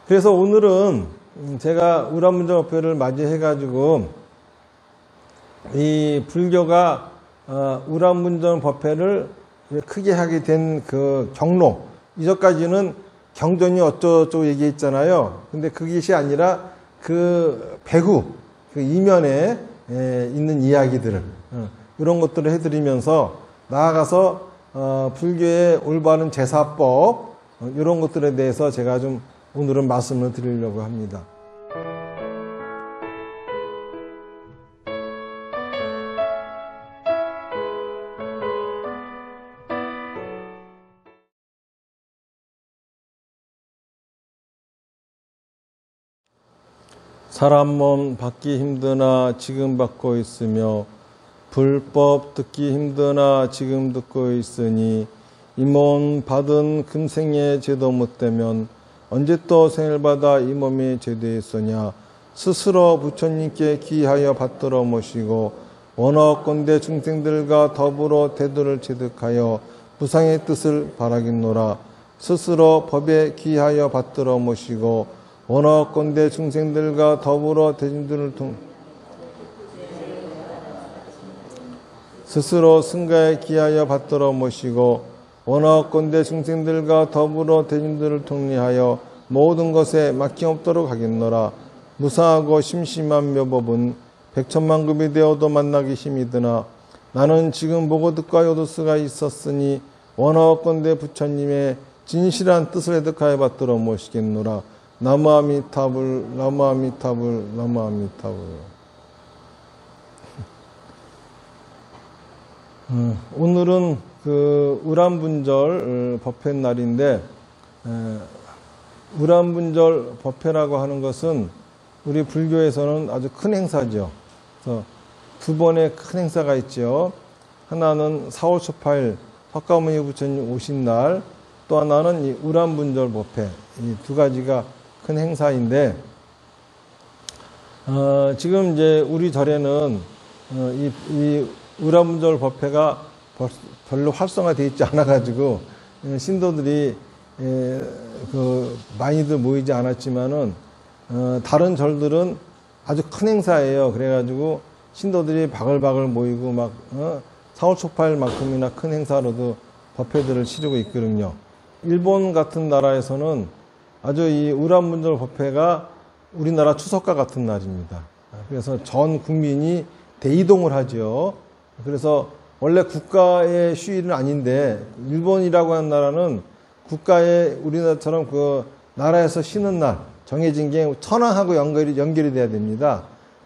그래서 오늘은 제가 우람문정법회를 맞이해가지고 이 불교가 우람문정법회를 크게 하게 된 그 경로, 이전까지는 경전이 어쩌고저쩌고 얘기했잖아요. 근데 그것이 아니라 그 배후, 그 이면에 있는 이야기들을, 이런 것들을 해드리면서 나아가서 불교의 올바른 제사법, 이런 것들에 대해서 제가 좀 오늘은 말씀을 드리려고 합니다. 사람 몸 받기 힘드나 지금 받고 있으며 불법 듣기 힘드나 지금 듣고 있으니 이 몸 받은 금생의 죄도 못되면 언제 또 생을 받아 이 몸이 죄되었으냐. 스스로 부처님께 귀하여 받들어 모시고 원어건대 중생들과 더불어 태도를 체득하여 무상의 뜻을 바라겠노라. 스스로 법에 귀하여 받들어 모시고 원어건대 중생들과 더불어 대중들을 스스로 승가에 귀하여 받들어 모시고 원어건대 중생들과 더불어 대중들을 통리하여 모든 것에 막힘없도록 하겠노라. 무상하고 심심한 묘법은 백천만급이 되어도 만나기 힘이 드나 나는 지금 보고 듣고 얻을 수가 있었으니 원어건대 부처님의 진실한 뜻을 해득하여 받들어 모시겠노라. 나무아미타불, 나무아미타불, 나무아미타불. 오늘은 그 우람분절 법회 날인데, 우람분절 법회라고 하는 것은 우리 불교에서는 아주 큰 행사죠. 그래서 두 번의 큰 행사가 있죠. 하나는 4월 18일 석가모니 부처님 오신 날, 또 하나는 이 우람분절 법회. 이 두 가지가 큰 행사인데, 지금 이제 우리 절에는 이 우람분절 법회가 별로 활성화되어 있지 않아가지고 신도들이 많이들 모이지 않았지만은 다른 절들은 아주 큰 행사예요. 그래가지고 신도들이 바글바글 모이고 막 4월 초파일만큼이나 큰 행사로도 법회들을 치르고 있거든요. 일본 같은 나라에서는 아주 이 우람분절 법회가 우리나라 추석과 같은 날입니다. 그래서 전 국민이 대이동을 하죠. 그래서 원래 국가의 휴일은 아닌데 일본이라고 하는 나라는 국가의 우리나라처럼 그 나라에서 쉬는 날 정해진 게 천황하고 연결이 돼야 됩니다.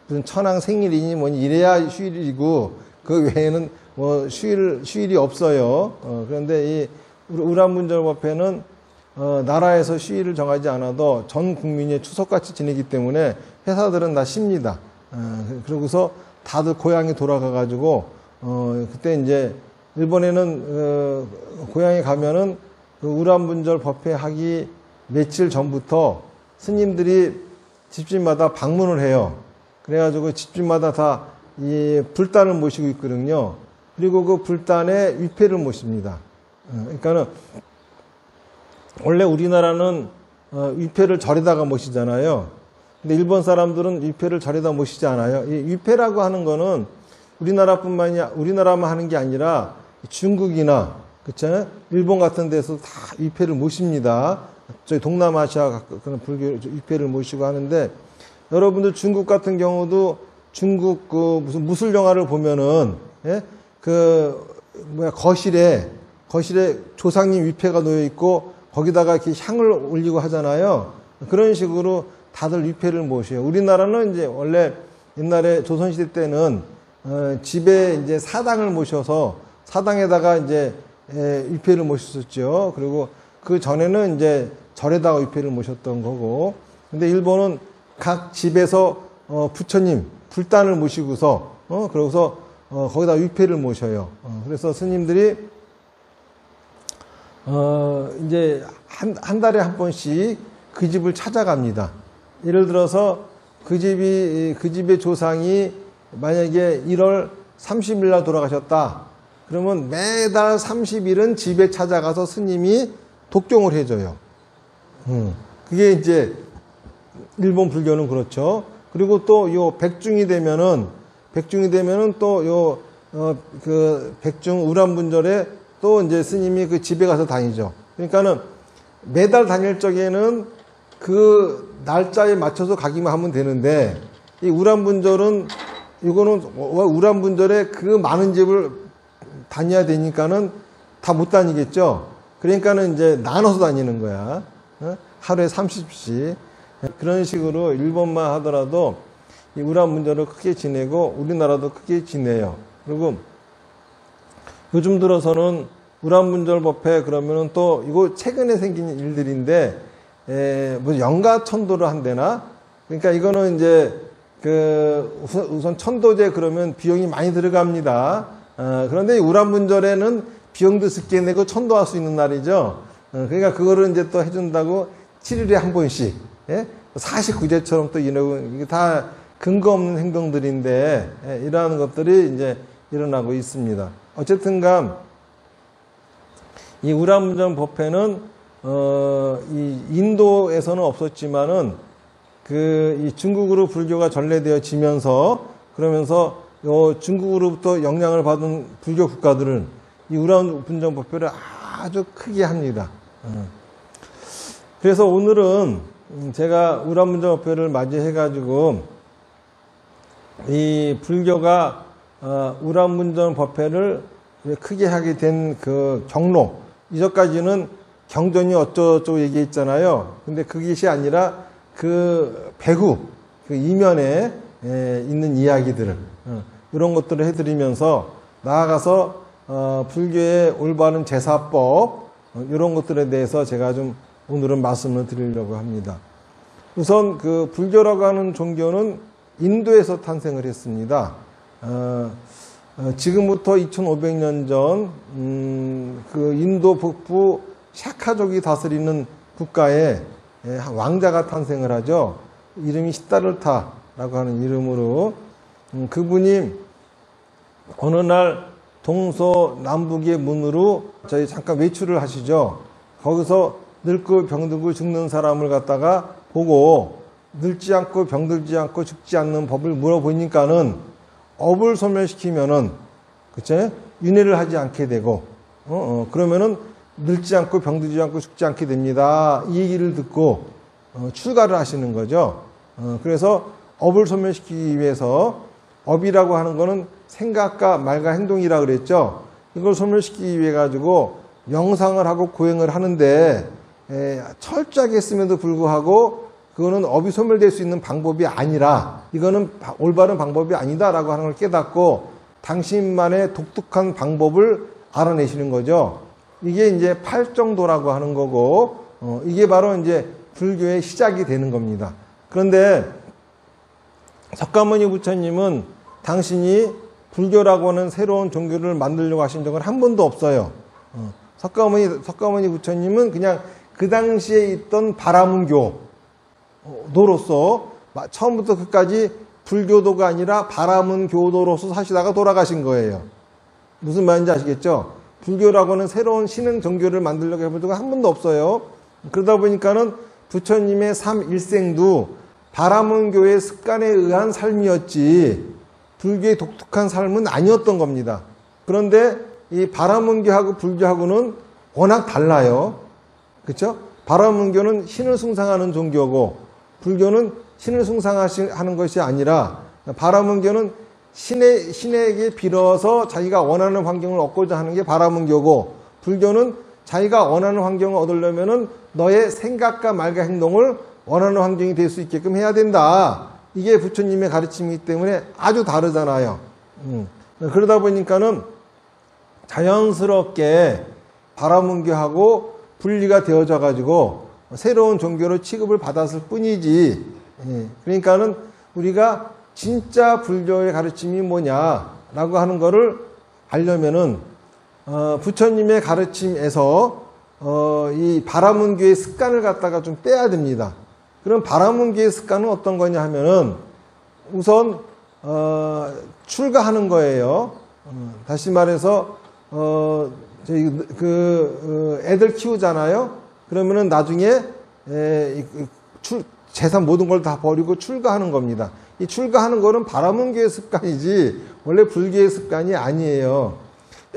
무슨 천황 생일이니 뭐니 이래야 휴일이고 그 외에는 뭐 휴일이 없어요. 그런데 이 우람분절 법회는 나라에서 휴일을 정하지 않아도 전 국민이 추석같이 지내기 때문에 회사들은 다 쉽니다. 그러고서 다들 고향에 돌아가가지고 그때 이제 일본에는 고향에 가면은 그 우람분절 법회 하기 며칠 전부터 스님들이 집집마다 방문을 해요. 그래가지고 집집마다 다 이 불단을 모시고 있거든요. 그리고 그 불단에 위패를 모십니다. 그러니까는 원래 우리나라는 위패를 절에다가 모시잖아요. 근데 일본 사람들은 위패를 절에다 모시지 않아요. 이 위패라고 하는 거는 우리나라만 하는 게 아니라 중국이나 그렇잖아요. 일본 같은 데서 다 위패를 모십니다. 저희 동남아시아 그런 불교 위패를 모시고 하는데 여러분들 중국 같은 경우도 중국 그 무슨 무술 영화를 보면은 거실에 조상님 위패가 놓여 있고 거기다가 이렇게 향을 올리고 하잖아요. 그런 식으로 다들 위패를 모셔요. 우리나라는 이제 원래 옛날에 조선시대 때는 집에 이제 사당을 모셔서 사당에다가 이제 위패를 모셨었죠. 그리고 그 전에는 이제 절에다가 위패를 모셨던 거고. 근데 일본은 각 집에서 부처님 불단을 모시고서 그러고서 거기다 위패를 모셔요. 그래서 스님들이 이제 한 달에 한 번씩 그 집을 찾아갑니다. 예를 들어서 그 집의 조상이 만약에 1월 30일 날 돌아가셨다. 그러면 매달 30일은 집에 찾아가서 스님이 독경을 해줘요. 그게 이제 일본 불교는 그렇죠. 그리고 또 요 백중이 되면은 또 요 그 백중 우람분절에 또 이제 스님이 그 집에 가서 다니죠. 그러니까는 매달 다닐 적에는 그 날짜에 맞춰서 가기만 하면 되는데, 이 우람분절은 이거는 우람분절에 그 많은 집을 다녀야 되니까는 다 못 다니겠죠. 그러니까는 이제 나눠서 다니는 거야. 하루에 30씩. 그런 식으로 일본만 하더라도 이 우람분절을 크게 지내고 우리나라도 크게 지내요. 그리고 요즘 들어서는 우람분절 법회 그러면은 또 이거 최근에 생긴 일들인데, 뭐 영가천도를 한대나? 그러니까 이거는 이제 우선 천도제 그러면 비용이 많이 들어갑니다. 그런데 우람분절에는 비용도 적게 내고 천도할 수 있는 날이죠. 그러니까 그거를 이제 또 해준다고 7일에 한 번씩, 49제처럼 또 이러고, 이게 다 근거 없는 행동들인데, 이러한 것들이 이제 일어나고 있습니다. 어쨌든간, 이 우람분절 법회는, 이 인도에서는 없었지만은, 이 중국으로 불교가 전래되어지면서, 그러면서 중국으로부터 영향을 받은 불교 국가들은 이 우람분절 법회를 아주 크게 합니다. 그래서 오늘은 제가 우람분절 법회를 맞이해가지고 이 불교가 우람분절 법회를 크게 하게 된 그 경로, 이전까지는 경전이 어쩌고저쩌고 얘기했잖아요. 근데 그것이 아니라 그 배후, 그 이면에 있는 이야기들을, 이런 것들을 해드리면서 나아가서 불교의 올바른 제사법, 이런 것들에 대해서 제가 좀 오늘은 말씀을 드리려고 합니다. 우선 그 불교라고 하는 종교는 인도에서 탄생을 했습니다. 지금부터 2500년 전, 그 인도 북부 샤카족이 다스리는 국가에 왕자가 탄생을 하죠. 이름이 시다르타라고 하는 이름으로, 그분이 어느 날 동서남북의 문으로 저희 잠깐 외출을 하시죠. 거기서 늙고 병들고 죽는 사람을 갖다가 보고 늙지 않고 병들지 않고 죽지 않는 법을 물어보니까는 업을 소멸시키면은, 그쵸? 윤회를 하지 않게 되고, 그러면은 늙지 않고 병들지 않고 죽지 않게 됩니다. 이 얘기를 듣고 출가를 하시는 거죠. 그래서 업을 소멸시키기 위해서, 업이라고 하는 거는 생각과 말과 행동이라 그랬죠. 이걸 소멸시키기 위해 가지고 명상을 하고 고행을 하는데, 철저하게 했음에도 불구하고 그거는 업이 소멸될 수 있는 방법이 아니라, 이거는 올바른 방법이 아니다라고 하는 걸 깨닫고 당신만의 독특한 방법을 알아내시는 거죠. 이게 이제 팔정도라고 하는 거고, 이게 바로 이제 불교의 시작이 되는 겁니다. 그런데 석가모니 부처님은 당신이 불교라고 하는 새로운 종교를 만들려고 하신 적은 한 번도 없어요. 석가모니 부처님은 그냥 그 당시에 있던 바라문교도로서 처음부터 끝까지 불교도가 아니라 바라문교도로서 사시다가 돌아가신 거예요. 무슨 말인지 아시겠죠? 불교라고 하는 새로운 신흥 종교를 만들려고 해본 적은 한 번도 없어요. 그러다 보니까는 부처님의 삶 일생도 바라문교의 습관에 의한 삶이었지 불교의 독특한 삶은 아니었던 겁니다. 그런데 이 바라문교하고 불교하고는 워낙 달라요. 그렇죠? 바라문교는 신을 숭상하는 종교고, 불교는 신을 숭상하는 것이 아니라, 바라문교는 신에게 빌어서 자기가 원하는 환경을 얻고자 하는 게 바라문교고, 불교는 자기가 원하는 환경을 얻으려면은 너의 생각과 말과 행동을 원하는 환경이 될 수 있게끔 해야 된다. 이게 부처님의 가르침이기 때문에 아주 다르잖아요. 그러다 보니까는 자연스럽게 바라문교하고 분리가 되어져 가지고 새로운 종교로 취급을 받았을 뿐이지. 그러니까는 우리가 진짜 불교의 가르침이 뭐냐라고 하는 거를 알려면은 부처님의 가르침에서 이 바라문교의 습관을 갖다가 좀 빼야 됩니다. 그럼 바라문교의 습관은 어떤 거냐 하면은 우선 출가하는 거예요. 다시 말해서 저희 애들 키우잖아요. 그러면은 나중에 재산 모든 걸 다 버리고 출가하는 겁니다. 이 출가하는 거는 바라문교의 습관이지 원래 불교의 습관이 아니에요.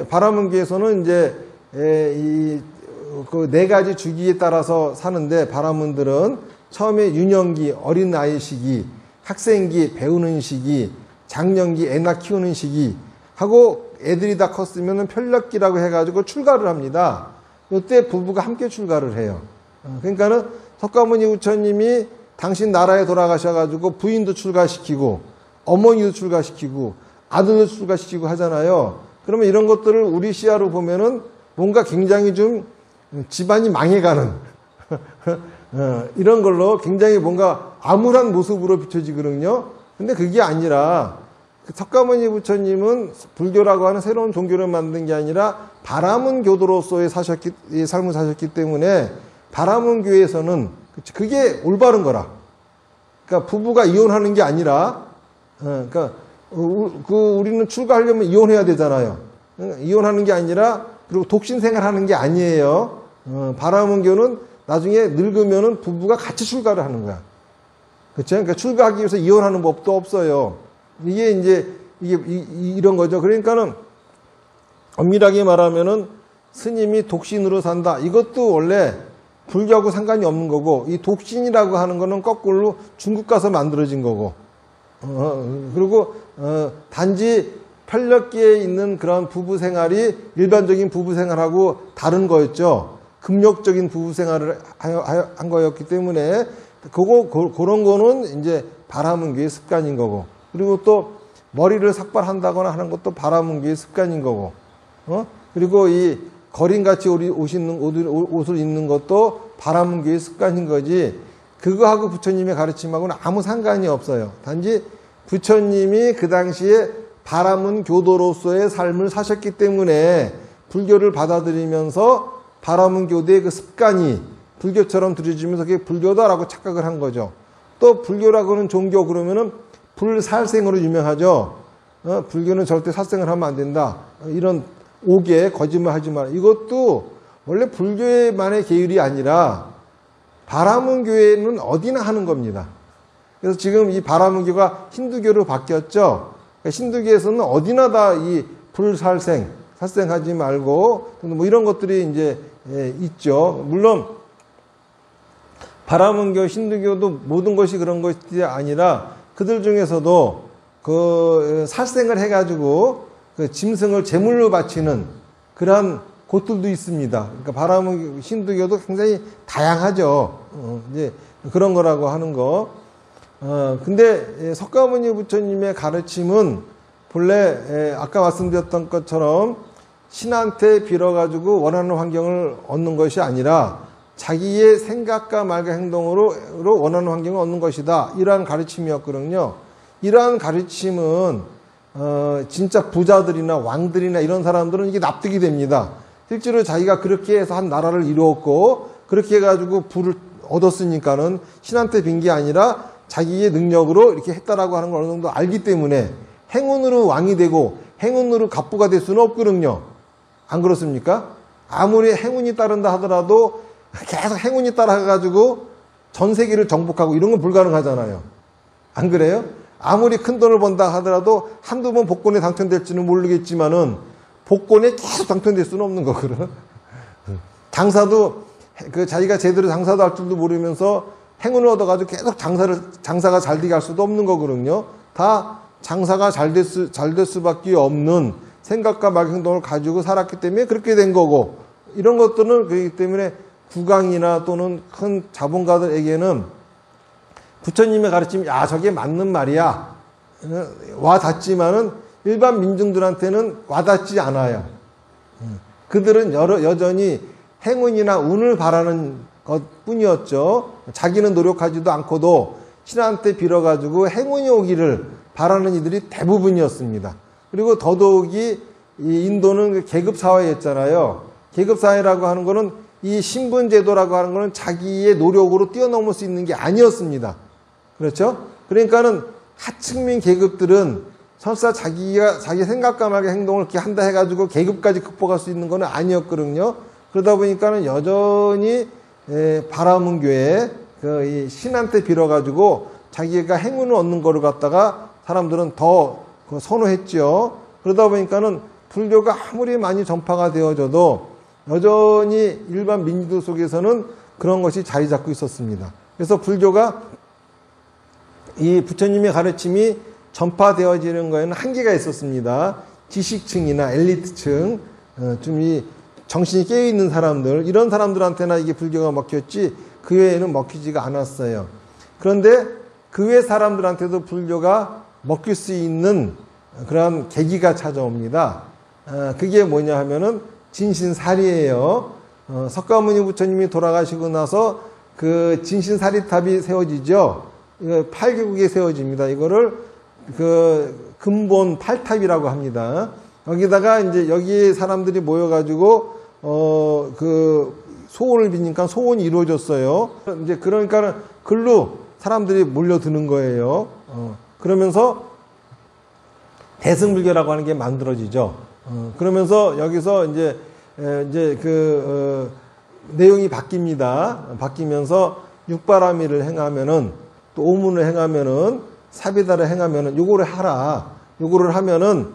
바라문교에서는 이제 그 네 가지 주기에 따라서 사는데 바라문들은 처음에 유년기, 어린 나이 시기, 학생기, 배우는 시기, 장년기, 애 낳 키우는 시기 하고 애들이 다 컸으면 편력기라고 해가지고 출가를 합니다. 이때 부부가 함께 출가를 해요. 그러니까는 석가모니 부처님이 당신 나라에 돌아가셔가지고 부인도 출가시키고 어머니도 출가시키고 아들도 출가시키고 하잖아요. 그러면 이런 것들을 우리 시야로 보면은 뭔가 굉장히 좀 집안이 망해가는 이런 걸로 굉장히 뭔가 암울한 모습으로 비춰지거든요. 근데 그게 아니라 석가모니 부처님은 불교라고 하는 새로운 종교를 만든 게 아니라 바라문교도로서의 삶을 사셨기 때문에 바라문교에서는 그게 올바른 거라. 그러니까 부부가 이혼하는 게 아니라, 그러니까 우리는 출가하려면 이혼해야 되잖아요. 이혼하는 게 아니라 그리고 독신 생활하는 게 아니에요. 바라문교는 나중에 늙으면은 부부가 같이 출가를 하는 거야. 그렇죠? 그러니까 출가하기 위해서 이혼하는 법도 없어요. 이게 이런 거죠. 그러니까는 엄밀하게 말하면은 스님이 독신으로 산다. 이것도 원래 불교하고 상관이 없는 거고, 이 독신이라고 하는 거는 거꾸로 중국 가서 만들어진 거고, 그리고 단지 편력기에 있는 그런 부부 생활이 일반적인 부부 생활하고 다른 거였죠. 금욕적인 부부 생활을 한 거였기 때문에 그런 거는 이제 바라문교의 습관인 거고, 그리고 또 머리를 삭발한다거나 하는 것도 바라문교의 습관인 거고, 그리고 이 거린같이 옷을 입는 것도 바라문교의 습관인 거지, 그거하고 부처님의 가르침하고는 아무 상관이 없어요. 단지 부처님이 그 당시에 바라문교도로서의 삶을 사셨기 때문에 불교를 받아들이면서 바라문교도의 그 습관이 불교처럼 들여지면서 그게 불교다라고 착각을 한 거죠. 또 불교라고 하는 종교 그러면은 불살생으로 유명하죠. 불교는 절대 살생을 하면 안 된다. 이런 오개, 거짓말 하지 마라. 이것도 원래 불교만의 계율이 아니라 바라문교회는 어디나 하는 겁니다. 그래서 지금 이 바라문교가 힌두교로 바뀌었죠. 그러니까 힌두교에서는 어디나 다 이 불살생, 살생하지 말고 뭐 이런 것들이 이제 있죠. 물론 바라문교, 힌두교도 모든 것이 그런 것이 아니라 그들 중에서도 그 살생을 해가지고 그 짐승을 제물로 바치는 그러한 곳들도 있습니다. 그러니까 바라문교, 힌두교도 굉장히 다양하죠. 이제 그런 거라고 하는 거. 근데 석가모니 부처님의 가르침은 본래 아까 말씀드렸던 것처럼 신한테 빌어가지고 원하는 환경을 얻는 것이 아니라 자기의 생각과 말과 행동으로 원하는 환경을 얻는 것이다. 이러한 가르침이었거든요. 이러한 가르침은 진짜 부자들이나 왕들이나 이런 사람들은 이게 납득이 됩니다. 실제로 자기가 그렇게 해서 한 나라를 이루었고 그렇게 해가지고 부를 얻었으니까는 신한테 빈 게 아니라 자기의 능력으로 이렇게 했다라고 하는 걸 어느 정도 알기 때문에 행운으로 왕이 되고 행운으로 갑부가 될 수는 없거든요. 안 그렇습니까? 아무리 행운이 따른다 하더라도 계속 행운이 따라가지고 전 세계를 정복하고 이런 건 불가능하잖아요. 안 그래요? 아무리 큰 돈을 번다 하더라도 한두 번 복권에 당첨될지는 모르겠지만은 복권에 계속 당첨될 수는 없는 거거든. 장사도 그 자기가 제대로 장사도 할 줄도 모르면서 행운을 얻어가지고 계속 장사가 잘 되게 할 수도 없는 거거든요. 다 장사가 잘 될 수밖에 없는 생각과 말 행동을 가지고 살았기 때문에 그렇게 된 거고, 이런 것들은 그렇기 때문에 국왕이나 또는 큰 자본가들에게는 부처님의 가르침이 저게 맞는 말이야 와 닿지만은 일반 민중들한테는 와 닿지 않아요. 그들은 여전히 행운이나 운을 바라는 것 뿐이었죠. 자기는 노력하지도 않고도 신한테 빌어가지고 행운이 오기를 바라는 이들이 대부분이었습니다. 그리고 더더욱이 이 인도는 계급사회였잖아요. 계급사회라고 하는 거는 이 신분제도라고 하는 거는 자기의 노력으로 뛰어넘을 수 있는 게 아니었습니다. 그렇죠? 그러니까는 하층민 계급들은 설사 자기 생각과 말과 행동을 이렇게 한다 해가지고 계급까지 극복할 수 있는 건 아니었거든요. 그러다 보니까는 여전히 바라문교의 이 신한테 빌어가지고 자기가 행운을 얻는 거를 갖다가 사람들은 더 선호했죠. 그러다 보니까는 불교가 아무리 많이 전파가 되어져도 여전히 일반 민주들 속에서는 그런 것이 자리 잡고 있었습니다. 그래서 불교가 이 부처님의 가르침이 전파되어지는 거에는 한계가 있었습니다. 지식층이나 엘리트층, 좀 이 정신이 깨어있는 사람들, 이런 사람들한테나 이게 불교가 먹혔지 그 외에는 먹히지가 않았어요. 그런데 그 외 사람들한테도 불교가 먹힐 수 있는 그런 계기가 찾아옵니다. 그게 뭐냐 하면은 진신사리예요. 석가모니 부처님이 돌아가시고 나서 그 진신사리탑이 세워지죠. 이거 8개국에 세워집니다. 이거를 그 근본 8탑이라고 합니다. 여기다가 이제 여기 사람들이 모여가지고 그 소원을 비니까 소원이 이루어졌어요. 이제 그러니까 글로 사람들이 몰려드는 거예요. 그러면서 대승불교라고 하는 게 만들어지죠. 그러면서 여기서 이제 내용이 바뀝니다. 바뀌면서 육바라밀을 행하면은 또 오문을 행하면은 사비다를 행하면은 요거를 하라. 요거를 하면은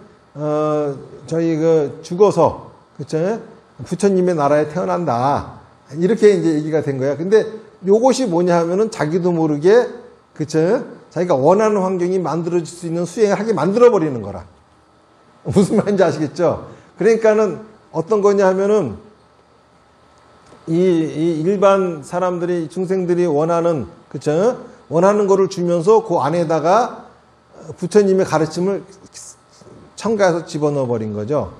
저희 죽어서 그쵸? 부처님의 나라에 태어난다. 이렇게 이제 얘기가 된 거야. 근데 요것이 뭐냐 하면은 자기도 모르게 그쵸? 자기가 원하는 환경이 만들어질 수 있는 수행을 하게 만들어 버리는 거라. 무슨 말인지 아시겠죠? 그러니까는 어떤 거냐 하면은 이 일반 사람들이 중생들이 원하는 그쵸? 원하는 거를 주면서 그 안에다가 부처님의 가르침을 첨가해서 집어넣어 버린 거죠.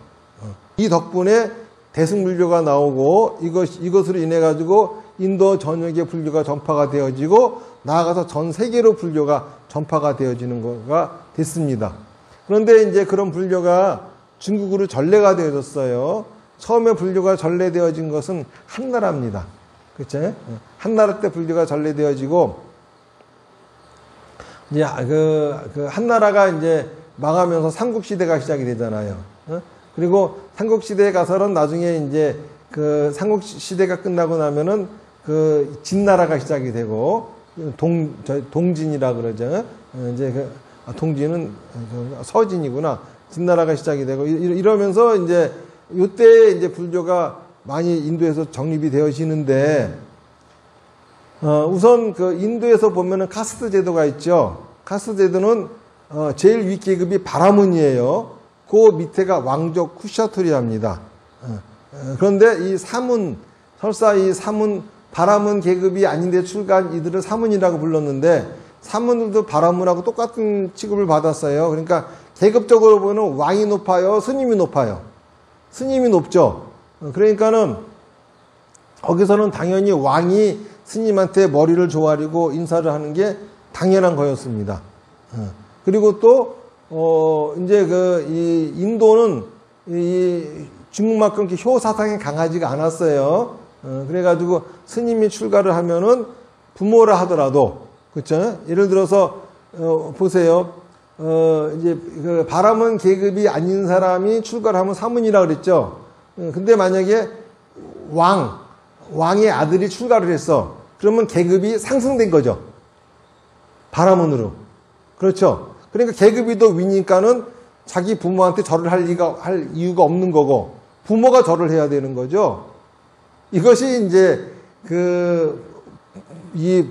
이 덕분에 대승불교가 나오고 이것으로 인해 가지고 인도 전역에 불교가 전파가 되어지고 나아가서 전 세계로 불교가 전파가 되어지는 거가 됐습니다. 그런데 이제 그런 불교가 중국으로 전래가 되어졌어요. 처음에 불교가 전래되어진 것은 한나라입니다. 그렇죠? 한나라 때 불교가 전래되어지고 이제 그 한나라가 이제 망하면서 삼국시대가 시작이 되잖아요. 그리고 삼국시대에 가서는 나중에 이제 그 삼국시대가 끝나고 나면은 그 진나라가 시작이 되고 동진이라 그러죠. 이제 동진은 서진이구나. 진나라가 시작이 되고 이러면서 이제 요때 이제 불교가 많이 인도에서 정립이 되어지는데 우선 그 인도에서 보면은 카스트 제도가 있죠. 카스트 제도는 제일 위 계급이 바라문이에요. 그 밑에가 왕족 쿠샤토리아입니다. 그런데 이 사문, 설사 이 사문, 바라문 계급이 아닌데 출가한 이들을 사문이라고 불렀는데 사문들도 바라문하고 똑같은 취급을 받았어요. 그러니까 계급적으로 보면 왕이 높아요? 스님이 높아요? 스님이 높죠. 그러니까는 거기서는 당연히 왕이 스님한테 머리를 조아리고 인사를 하는 게 당연한 거였습니다. 그리고 또 이제 이 인도는 이 중국만큼 효 사상이 강하지가 않았어요. 그래가지고 스님이 출가를 하면은 부모라 하더라도 그렇죠? 예를 들어서 보세요. 이제 그 바라문 계급이 아닌 사람이 출가를 하면 사문이라 그랬죠. 근데 만약에 왕의 아들이 출가를 했어. 그러면 계급이 상승된 거죠. 바라문으로. 그렇죠. 그러니까 계급이 더 위니까는 자기 부모한테 절을 할 이유가 없는 거고 부모가 절을 해야 되는 거죠. 이것이 이제 이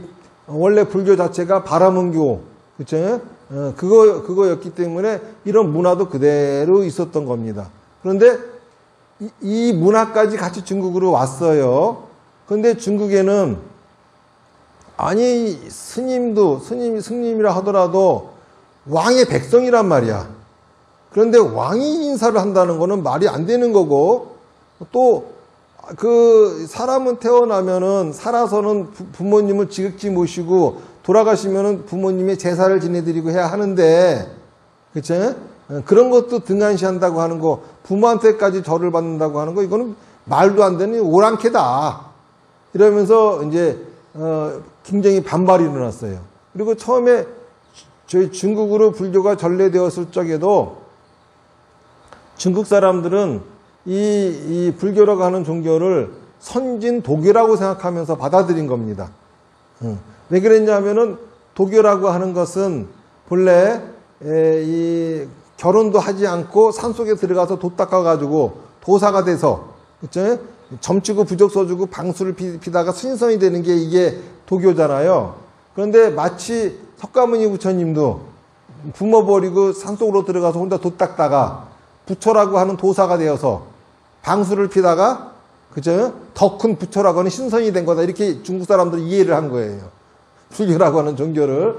원래 불교 자체가 바라문교 그렇죠? 그거였기 때문에 이런 문화도 그대로 있었던 겁니다. 그런데 이 문화까지 같이 중국으로 왔어요. 그런데 중국에는 아니 스님이라 하더라도 왕의 백성이란 말이야. 그런데 왕이 인사를 한다는 거는 말이 안 되는 거고 또 그 사람은 태어나면은 살아서는 부모님을 지극히 모시고 돌아가시면은 부모님의 제사를 지내드리고 해야 하는데 그쵸? 그런 것도 등한시한다고 하는 거 부모한테까지 절을 받는다고 하는 거 이거는 말도 안 되는 오랑캐다 이러면서 이제 굉장히 반발이 일어났어요. 그리고 처음에 저희 중국으로 불교가 전래되었을 적에도 중국 사람들은 이 불교라고 하는 종교를 선진 도교라고 생각하면서 받아들인 겁니다. 왜 그랬냐면은 도교라고 하는 것은 본래 이 결혼도 하지 않고 산속에 들어가서 돛 닦아가지고 도사가 돼서, 그쵸? 점치고 부적 써주고 방수를 피다가 신선이 되는 게 이게 도교잖아요. 그런데 마치 석가모니 부처님도 부모 버리고 산속으로 들어가서 혼자 돛 닦다가 부처라고 하는 도사가 되어서 방수를 피다가, 그죠? 더 큰 부처라고 하는 신선이 된 거다. 이렇게 중국 사람들이 이해를 한 거예요. 불교라고 하는 종교를.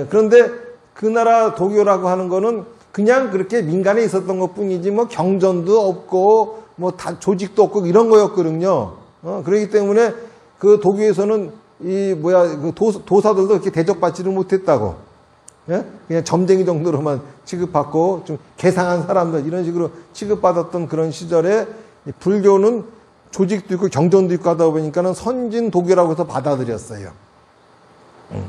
그런데 그 나라 도교라고 하는 거는 그냥 그렇게 민간에 있었던 것 뿐이지 뭐 경전도 없고 뭐 다 조직도 없고 이런 거였거든요. 그렇기 때문에 그 도교에서는 그 도사들도 이렇게 대접받지를 못했다고. 예? 그냥 점쟁이 정도로만 취급받고 좀 개상한 사람들 이런 식으로 취급받았던 그런 시절에 불교는 조직도 있고 경전도 있고 하다 보니까는 선진 도교라고 해서 받아들였어요.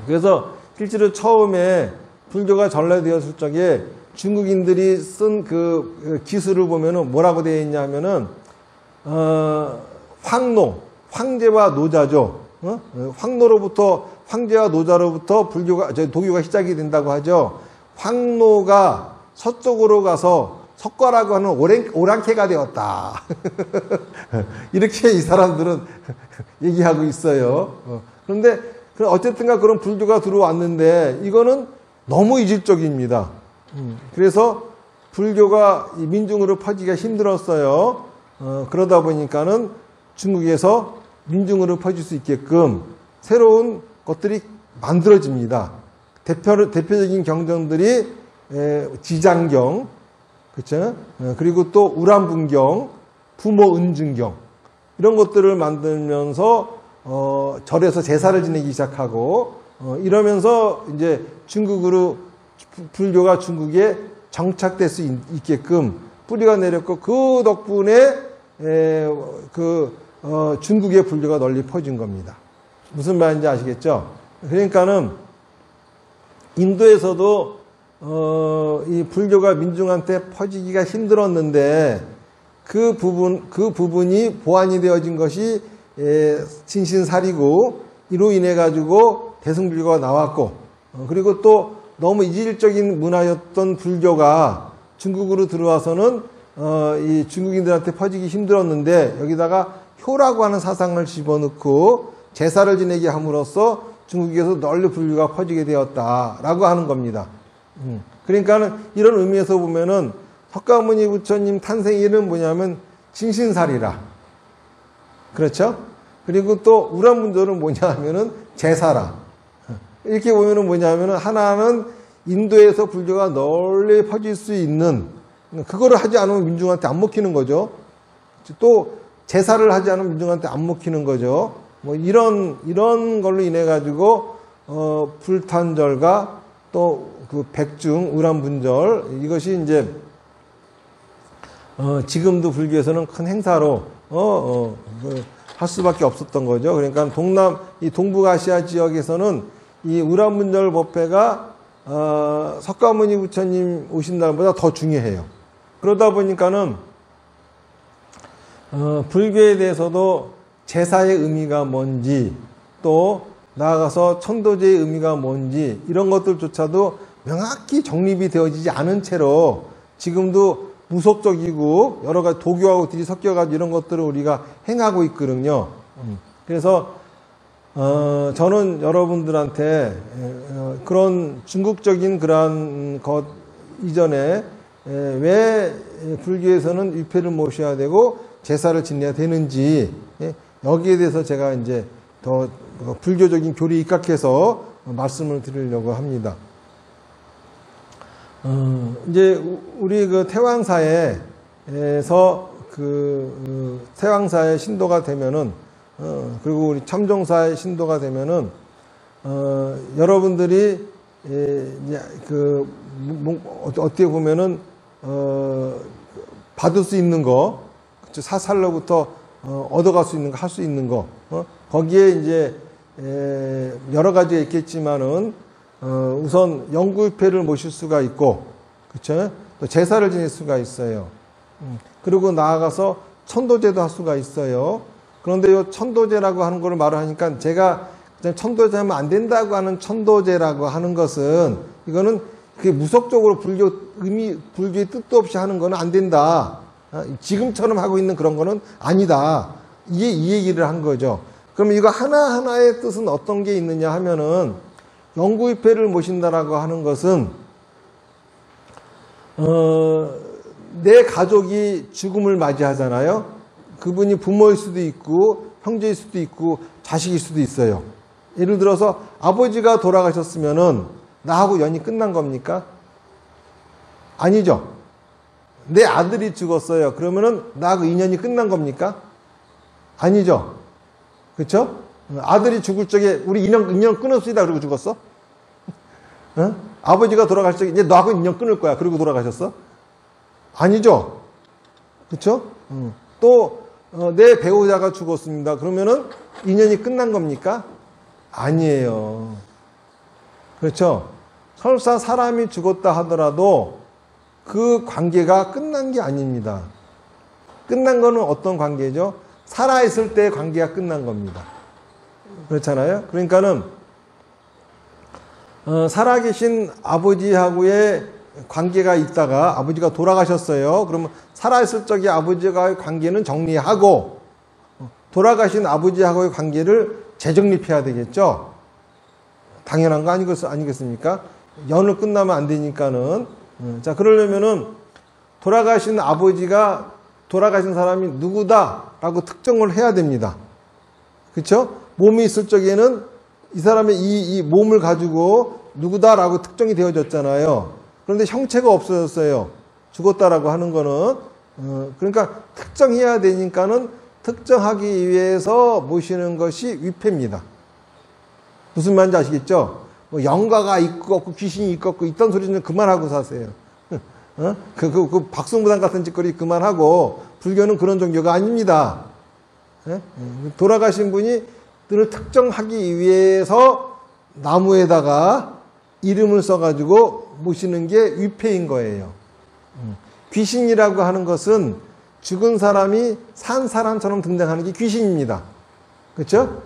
그래서 실제로 처음에 불교가 전래되었을 적에 중국인들이 쓴 그 기술을 보면은 뭐라고 되어 있냐면은 황제와 노자죠. 황제와 노자로부터 도교가 시작이 된다고 하죠. 황노가 서쪽으로 가서 석가라고 하는 오랑캐가 되었다. 이렇게 이 사람들은 얘기하고 있어요. 그런데 어쨌든가 그런 불교가 들어왔는데 이거는 너무 이질적입니다. 그래서 불교가 민중으로 퍼지기가 힘들었어요. 그러다 보니까는 중국에서 민중으로 퍼질 수 있게끔 새로운 것들이 만들어집니다. 대표적인 경전들이 지장경, 그렇죠? 그리고 또 우람분경, 부모은증경 이런 것들을 만들면서 절에서 제사를 지내기 시작하고 이러면서 이제 불교가 중국에 정착될 수 있게끔 뿌리가 내렸고 그 덕분에 중국의 불교가 널리 퍼진 겁니다. 무슨 말인지 아시겠죠? 그러니까는 인도에서도 이 불교가 민중한테 퍼지기가 힘들었는데 그 부분이 보완이 되어진 것이 진신사리고 이로 인해 가지고 대승불교가 나왔고 그리고 또 너무 이질적인 문화였던 불교가 중국으로 들어와서는 이 중국인들한테 퍼지기 힘들었는데 여기다가 효라고 하는 사상을 집어넣고 제사를 지내게 함으로써 중국에서 널리 불교가 퍼지게 되었다라고 하는 겁니다. 그러니까는 이런 의미에서 보면은 석가모니 부처님 탄생일은 뭐냐면 진신사리라. 그렇죠? 그리고 또 우람분절은 뭐냐 하면은 제사라. 이렇게 보면은 뭐냐 하면은 하나는 인도에서 불교가 널리 퍼질 수 있는 그거를 하지 않으면 민중한테 안 먹히는 거죠. 또 제사를 하지 않으면 민중한테 안 먹히는 거죠. 뭐 이런 걸로 인해 가지고 불탄절과 또 그 백중 우람분절 이것이 이제 지금도 불교에서는 큰 행사로 할 수밖에 없었던 거죠. 그러니까 이 동북아시아 지역에서는 이 우람분절 법회가 석가모니 부처님 오신 날보다 더 중요해요. 그러다 보니까는 불교에 대해서도 제사의 의미가 뭔지 또 나아가서 천도제의 의미가 뭔지 이런 것들조차도 명확히 정립이 되어지지 않은 채로 지금도 무속적이고 여러 가지 도교하고 들이 섞여가지고 이런 것들을 우리가 행하고 있거든요. 그래서 저는 여러분들한테 그런 중국적인 그러한 것 이전에 왜 불교에서는 위패를 모셔야 되고 제사를 지내야 되는지 여기에 대해서 제가 이제 더 불교적인 교리에 입각해서 말씀을 드리려고 합니다. 이제 우리 그 태왕사에서 태왕사의 신도가 되면은 그리고 우리 참종사의 신도가 되면은 여러분들이 어떻게 보면은 받을 수 있는 거, 사살로부터 얻어갈 수 있는 거, 할 수 있는 거, 거기에 이제 여러 가지가 있겠지만은 우선 영구위패를 모실 수가 있고, 그렇죠? 또 제사를 지낼 수가 있어요. 그리고 나아가서 천도제도 할 수가 있어요. 그런데 이 천도제라고 하는 걸 말을 하니까 제가 천도제 하면 안 된다고 하는 천도제라고 하는 것은, 이거는 그게 무속적으로 불교의 뜻도 없이 하는 거는 안 된다. 지금처럼 하고 있는 그런 거는 아니다. 이 얘기를 한 거죠. 그럼 이거 하나하나의 뜻은 어떤 게 있느냐 하면은, 영구위패를 모신다라고 하는 것은, 내 가족이 죽음을 맞이하잖아요. 그분이 부모일 수도 있고, 형제일 수도 있고, 자식일 수도 있어요. 예를 들어서 아버지가 돌아가셨으면은 나하고 연이 끝난 겁니까? 아니죠. 내 아들이 죽었어요. 그러면은 나하고 인연이 끝난 겁니까? 아니죠. 그렇죠? 아들이 죽을 적에 우리 인연 끊었습니다. 그러고 죽었어? 어? 아버지가 돌아갈 적에 이제 너하고 인연 끊을 거야. 그러고 돌아가셨어? 아니죠. 그렇죠? 또 내 배우자가 죽었습니다. 그러면은 인연이 끝난 겁니까? 아니에요. 그렇죠? 설사 사람이 죽었다 하더라도 그 관계가 끝난 게 아닙니다. 끝난 거는 어떤 관계죠? 살아있을 때 관계가 끝난 겁니다. 그렇잖아요? 그러니까는 살아계신 아버지하고의 관계가 있다가 아버지가 돌아가셨어요. 그러면 살아있을 적에 아버지와의 관계는 정리하고 돌아가신 아버지하고의 관계를 재정립해야 되겠죠. 당연한 거 아니겠습니까? 연을 끝나면 안 되니까는. 자, 그러려면은 돌아가신 아버지가 돌아가신 사람이 누구다라고 특정을 해야 됩니다. 그렇죠? 몸이 있을 적에는 이 사람의 이 몸을 가지고 누구다라고 특정이 되어졌잖아요. 그런데 형체가 없어졌어요. 죽었다라고 하는 거는. 그러니까 특정해야 되니까는 특정하기 위해서 모시는 것이 위패입니다. 무슨 말인지 아시겠죠? 뭐 영가가 있고 없고 귀신이 있고 없고 있던 소리 좀 그만하고 사세요. 그 박수무당 같은 짓거리 그만하고, 불교는 그런 종교가 아닙니다. 돌아가신 분이 늘 특정하기 위해서 나무에다가 이름을 써가지고 모시는 게 위패인 거예요. 귀신이라고 하는 것은 죽은 사람이 산 사람처럼 등장하는 게 귀신입니다. 그렇죠?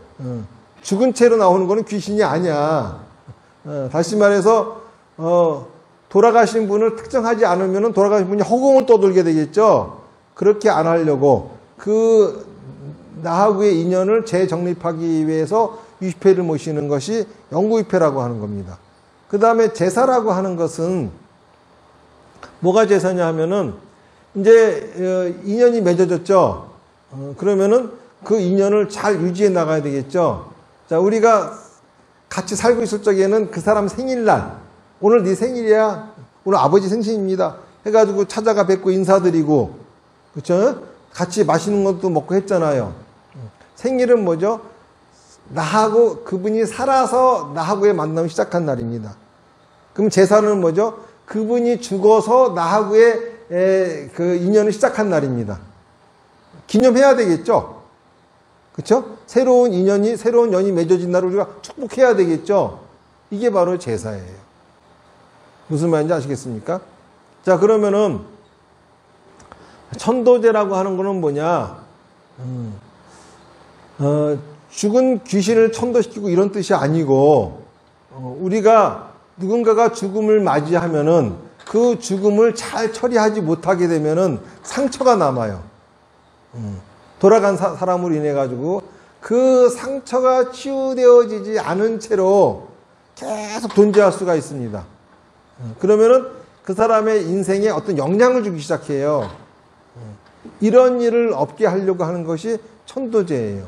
죽은 채로 나오는 거는 귀신이 아니야. 다시 말해서 돌아가신 분을 특정하지 않으면 돌아가신 분이 허공을 떠돌게 되겠죠. 그렇게 안 하려고 그 나하고의 인연을 재정립하기 위해서 위패를 모시는 것이 영구위패라고 하는 겁니다. 그 다음에 제사라고 하는 것은 뭐가 제사냐 하면은 이제 인연이 맺어졌죠. 그러면은 그 인연을 잘 유지해 나가야 되겠죠. 자, 우리가 같이 살고 있을 적에는 그 사람 생일날, 오늘 네 생일이야, 오늘 아버지 생신입니다 해가지고 찾아가 뵙고 인사드리고, 그렇죠? 같이 맛있는 것도 먹고 했잖아요. 생일은 뭐죠? 나하고 그분이 살아서 나하고의 만남이 시작한 날입니다. 그럼 제사는 뭐죠? 그분이 죽어서 나하고의 그 인연을 시작한 날입니다. 기념해야 되겠죠? 그렇죠? 새로운 연이 맺어진 날을 우리가 축복해야 되겠죠? 이게 바로 제사예요. 무슨 말인지 아시겠습니까? 자, 그러면은 천도제라고 하는 거는 뭐냐? 죽은 귀신을 천도시키고 이런 뜻이 아니고, 우리가 누군가가 죽음을 맞이하면은 그 죽음을 잘 처리하지 못하게 되면은 상처가 남아요. 돌아간 사람으로 인해 가지고 그 상처가 치유되어지지 않은 채로 계속 존재할 수가 있습니다. 그러면은 그 사람의 인생에 어떤 영향을 주기 시작해요. 이런 일을 없게 하려고 하는 것이 천도제예요.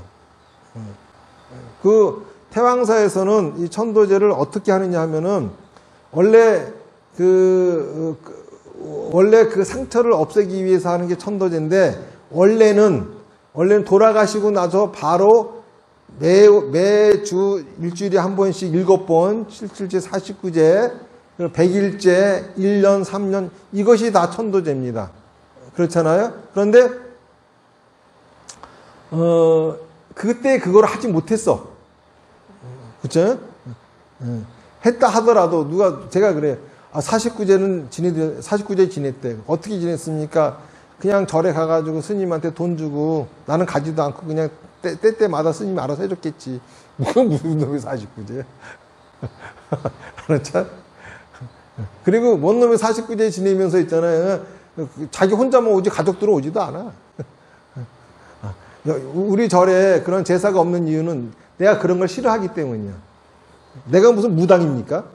그 태왕사에서는 이 천도제를 어떻게 하느냐 하면은 원래 그 상처를 없애기 위해서 하는 게 천도제인데, 원래는 돌아가시고 나서 바로 매주 일주일에 한 번씩 7번, 7일째, 49제, 100일째, 1년, 3년, 이것이 다 천도제입니다. 그렇잖아요? 그런데 그때 그걸 하지 못했어. 그렇죠? 했다 하더라도 제가 그래요. 49제 지냈대. 어떻게 지냈습니까? 그냥 절에 가가지고 스님한테 돈 주고, 나는 가지도 않고 그냥 때때마다 스님이 알아서 해줬겠지. 무슨 놈의 49제. 그렇죠? 그리고 뭔 놈의 49제 지내면서 있잖아요. 자기 혼자만 오지 가족들은 오지도 않아. 우리 절에 그런 제사가 없는 이유는 내가 그런 걸 싫어하기 때문이야. 내가 무슨 무당입니까?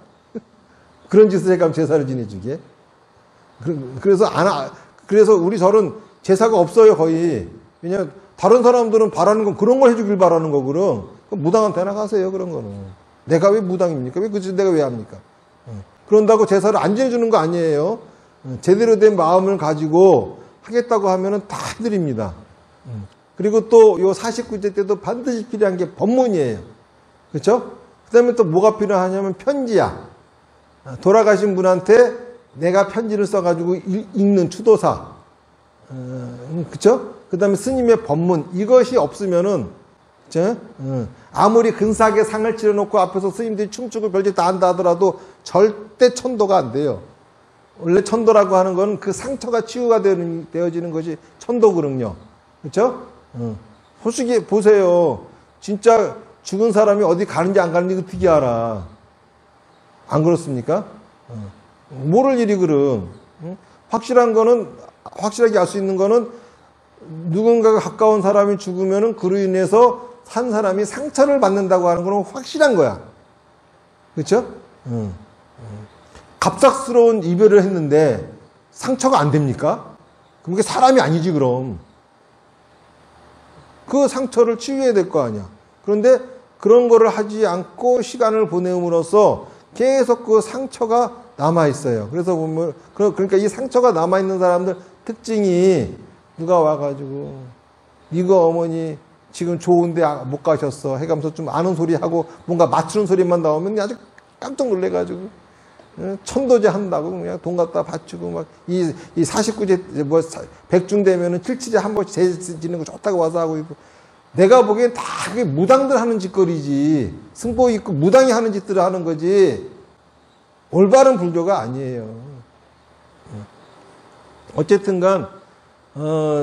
그런 짓을 해가면 제사를 지내주게. 그래서 우리 절은 제사가 없어요, 거의. 왜냐면 다른 사람들은 바라는 건 그런 걸 해주길 바라는 거거든. 그럼 무당한테나 가세요, 그런 거는. 내가 왜 무당입니까? 내가 왜 합니까? 그런다고 제사를 안 지내주는 거 아니에요. 제대로 된 마음을 가지고 하겠다고 하면은 다 해드립니다. 그리고 또 요 49제 때도 반드시 필요한 게 법문이에요. 그렇죠? 그 다음에 또 뭐가 필요하냐면 편지야. 돌아가신 분한테 내가 편지를 써가지고 읽는 추도사. 그렇죠? 그 다음에 스님의 법문. 이것이 없으면은, 그렇죠? 아무리 근사하게 상을 치러놓고 앞에서 스님들이 춤추고 별짓 다 한다 하더라도 절대 천도가 안 돼요. 원래 천도라고 하는 건 그 상처가 치유가 되어지는 것이 천도거든요. 그렇죠? 솔직히 보세요. 진짜 죽은 사람이 어디 가는지 안 가는지 어떻게 알아? 안 그렇습니까? 모를 일이 그럼. 확실한 거는, 확실하게 알 수 있는 거는 누군가가 가까운 사람이 죽으면은 그로 인해서 산 사람이 상처를 받는다고 하는 건 확실한 거야. 그렇죠? 갑작스러운 이별을 했는데 상처가 안 됩니까? 그럼 그게 사람이 아니지, 그럼. 그 상처를 치유해야 될 거 아니야. 그런데 그런 거를 하지 않고 시간을 보내므로써 계속 그 상처가 남아있어요. 그래서 보면, 그러니까 이 상처가 남아있는 사람들 특징이 누가 와가지고, 이거 어머니 지금 좋은데 못 가셨어. 해가면서 좀 아는 소리 하고 뭔가 맞추는 소리만 나오면 아주 깜짝 놀래가지고, 천도제 한다고 그냥 돈 갖다 바치고 막, 이 49제, 뭐, 백중 되면은 7치제 한 번씩 제 지는 거 좋다고 와서 하고 있고, 내가 보기엔 다 그게 무당들 하는 짓거리지. 승보 있고 무당이 하는 짓들을 하는 거지. 올바른 불교가 아니에요. 어쨌든 간,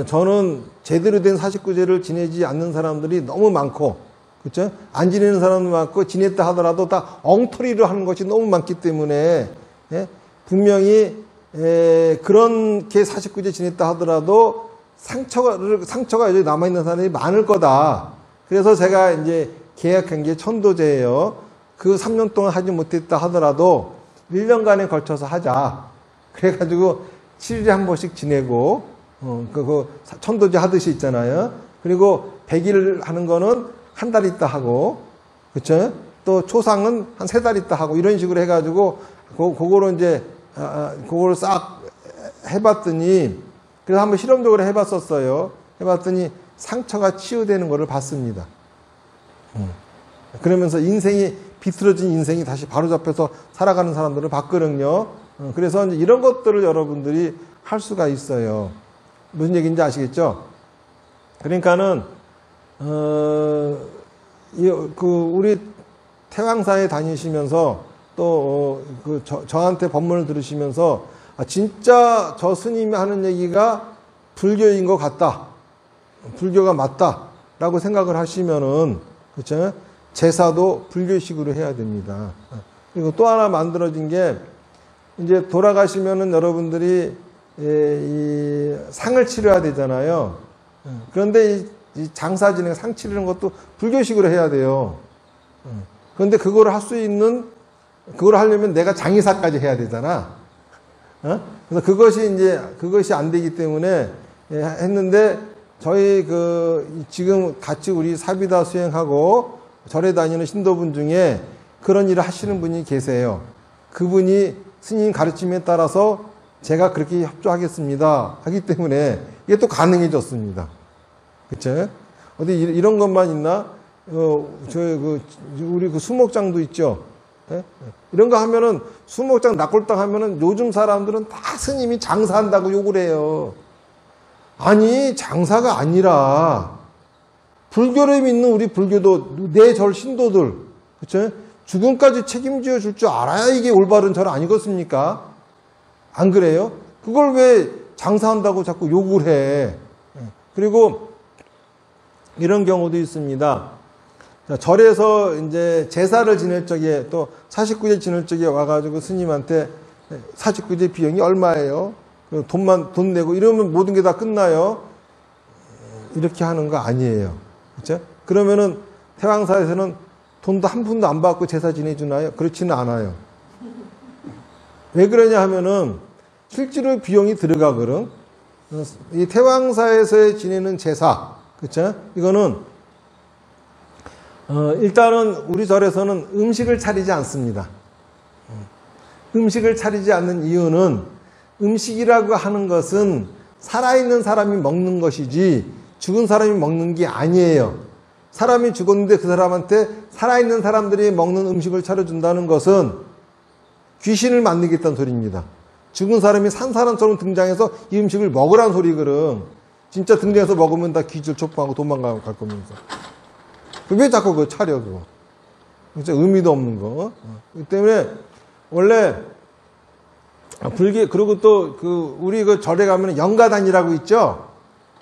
저는 제대로 된 49제를 지내지 않는 사람들이 너무 많고, 그렇죠? 안 지내는 사람도 많고, 지냈다 하더라도 다 엉터리를 하는 것이 너무 많기 때문에, 예? 분명히, 그렇게 49제 지냈다 하더라도 상처가 여전히 남아있는 사람이 많을 거다. 그래서 제가 이제 계약한 게 천도제예요. 그 3년 동안 하지 못했다 하더라도 1년간에 걸쳐서 하자. 그래가지고 7일에 한 번씩 지내고, 그 천도제 하듯이 있잖아요. 그리고 100일 하는 거는 한 달 있다 하고, 그쵸? 또 초상은 한 3달 있다 하고, 이런 식으로 해가지고, 그거를 이제, 그거를 싹 해봤더니, 그래서 한번 실험적으로 해봤었어요. 해봤더니 상처가 치유되는 것을 봤습니다. 그러면서 비틀어진 인생이 다시 바로잡혀서 살아가는 사람들을 봤거든요. 그래서 이제 이런 것들을 여러분들이 할 수가 있어요. 무슨 얘기인지 아시겠죠? 그러니까는, 우리 태왕사에 다니시면서 또, 저한테 법문을 들으시면서 진짜 저 스님이 하는 얘기가 불교인 것 같다. 불교가 맞다. 라고 생각을 하시면은, 그쵸? 제사도 불교식으로 해야 됩니다. 그리고 또 하나 만들어진 게, 이제 돌아가시면은 여러분들이 이 상을 치러야 되잖아요. 그런데 이 장사 진행, 상 치르는 것도 불교식으로 해야 돼요. 그런데 그거를 할 수 있는, 그걸 하려면 내가 장의사까지 해야 되잖아. 그래서 그것이 안 되기 때문에 했는데, 저희 지금 같이 우리 사비다 수행하고 절에 다니는 신도분 중에 그런 일을 하시는 분이 계세요. 그분이 스님 가르침에 따라서 제가 그렇게 협조하겠습니다. 하기 때문에 이게 또 가능해졌습니다. 그쵸? 어디 이런 것만 있나? 우리 수목장도 있죠? 예? 이런 거 하면은, 수목장 낙골당 하면은 요즘 사람들은 다 스님이 장사한다고 욕을 해요. 아니, 장사가 아니라, 불교를 믿는 우리 불교도, 내 절 신도들, 그쵸? 죽음까지 책임져 줄 줄 알아야 이게 올바른 절 아니겠습니까? 안 그래요? 그걸 왜 장사한다고 자꾸 욕을 해? 그리고 이런 경우도 있습니다. 자, 절에서 이제 제사를 지낼 적에 또 49제 지낼 적에 와가지고 스님한테 49제 비용이 얼마예요? 돈 내고 이러면 모든 게 다 끝나요? 이렇게 하는 거 아니에요. 그렇죠? 그러면은 태왕사에서는 돈도 한 푼도 안 받고 제사 지내주나요? 그렇지는 않아요. 왜 그러냐 하면은 실제로 비용이 들어가거든. 이 태왕사에서 지내는 제사, 그렇죠? 이거는 일단은 우리 절에서는 음식을 차리지 않습니다. 음식을 차리지 않는 이유는 음식이라고 하는 것은 살아있는 사람이 먹는 것이지 죽은 사람이 먹는 게 아니에요. 사람이 죽었는데 그 사람한테 살아있는 사람들이 먹는 음식을 차려준다는 것은 귀신을 만들겠다는 소리입니다. 죽은 사람이 산 사람처럼 등장해서 이 음식을 먹으라는 소리거든. 진짜 등장해서 먹으면 다 기절 촉구하고 도망갈 거면서. 왜 자꾸 그거 차려, 그거. 진짜 의미도 없는 거. 그 때문에 원래 그리고 또 우리 그 절에 가면 영가단이라고 있죠?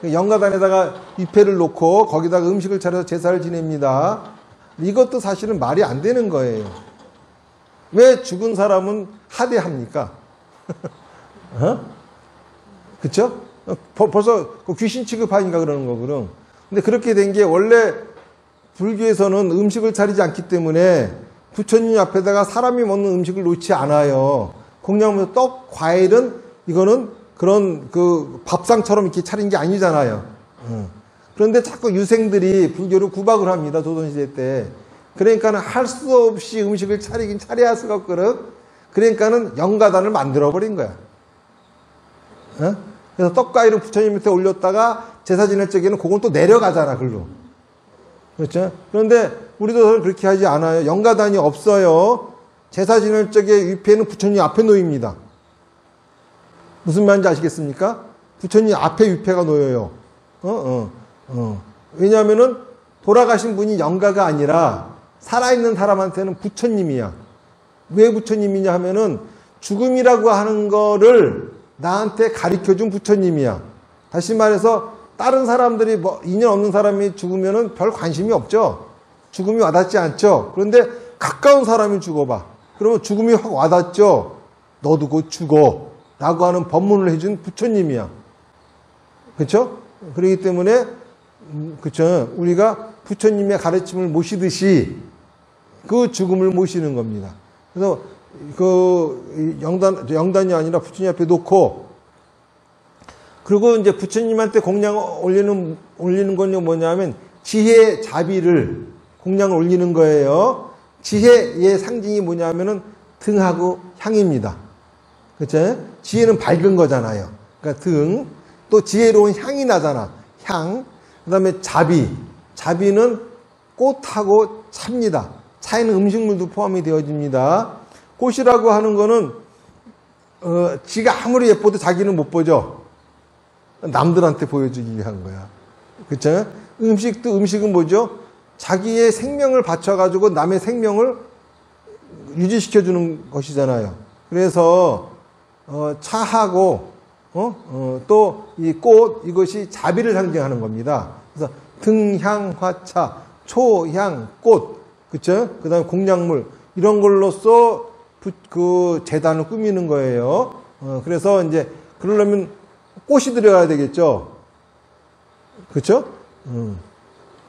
영가단에다가 위패를 놓고 거기다가 음식을 차려서 제사를 지냅니다. 이것도 사실은 말이 안 되는 거예요. 왜 죽은 사람은 하대합니까? 그쵸? 벌써 귀신 취급하니까 그러는 거거든. 근데 그렇게 된 게 원래 불교에서는 음식을 차리지 않기 때문에 부처님 앞에다가 사람이 먹는 음식을 놓지 않아요. 공양하면서 떡, 과일은 이거는 그런 밥상처럼 이렇게 차린 게 아니잖아요. 그런데 자꾸 유생들이 불교를 구박을 합니다. 조선시대 때. 그러니까는 할 수 없이 음식을 차리긴 차려야 할 수가 없거든. 그러니까는 영가단을 만들어버린 거야. 그래서 떡과일을 부처님한테 올렸다가 제사 지낼 적에는 그건 또 내려가잖아, 글로. 그렇죠? 그런데 우리도 그렇게 하지 않아요. 영가단이 없어요. 제사 지낼 적에 위패는 부처님 앞에 놓입니다. 무슨 말인지 아시겠습니까? 부처님 앞에 위패가 놓여요. 왜냐하면은 돌아가신 분이 영가가 아니라 살아있는 사람한테는 부처님이야. 왜 부처님이냐 하면은 죽음이라고 하는 거를 나한테 가르쳐준 부처님이야. 다시 말해서 다른 사람들이 인연 없는 사람이 죽으면은 별 관심이 없죠. 죽음이 와닿지 않죠. 그런데 가까운 사람이 죽어봐. 그러면 죽음이 확 와닿죠. 너도 곧 죽어. 라고 하는 법문을 해준 부처님이야. 그렇죠? 그렇기 때문에 그렇죠. 우리가 부처님의 가르침을 모시듯이 그 죽음을 모시는 겁니다. 그래서 영단이 아니라 부처님 앞에 놓고, 그리고 이제 부처님한테 공양 올리는 건요 뭐냐면 지혜 자비를 공양을 올리는 거예요. 지혜의 상징이 뭐냐면은 등하고 향입니다. 그렇죠? 지혜는 밝은 거잖아요. 그러니까 등, 또 지혜로운 향이 나잖아. 향. 그다음에 자비는 꽃하고 차입니다. 차에는 음식물도 포함이 되어집니다. 꽃이라고 하는 거는 지가 아무리 예뻐도 자기는 못 보죠. 남들한테 보여주기 위한 거야. 그렇죠? 음식은 뭐죠? 자기의 생명을 바쳐가지고 남의 생명을 유지시켜주는 것이잖아요. 그래서 차하고 또 이 꽃, 이것이 자비를 상징하는 겁니다. 그래서 등향화차, 초향, 꽃, 그쵸? 그 다음에 공양물, 이런 걸로써 그 재단을 꾸미는 거예요. 그래서 이제 그러려면 꽃이 들어가야 되겠죠. 그쵸?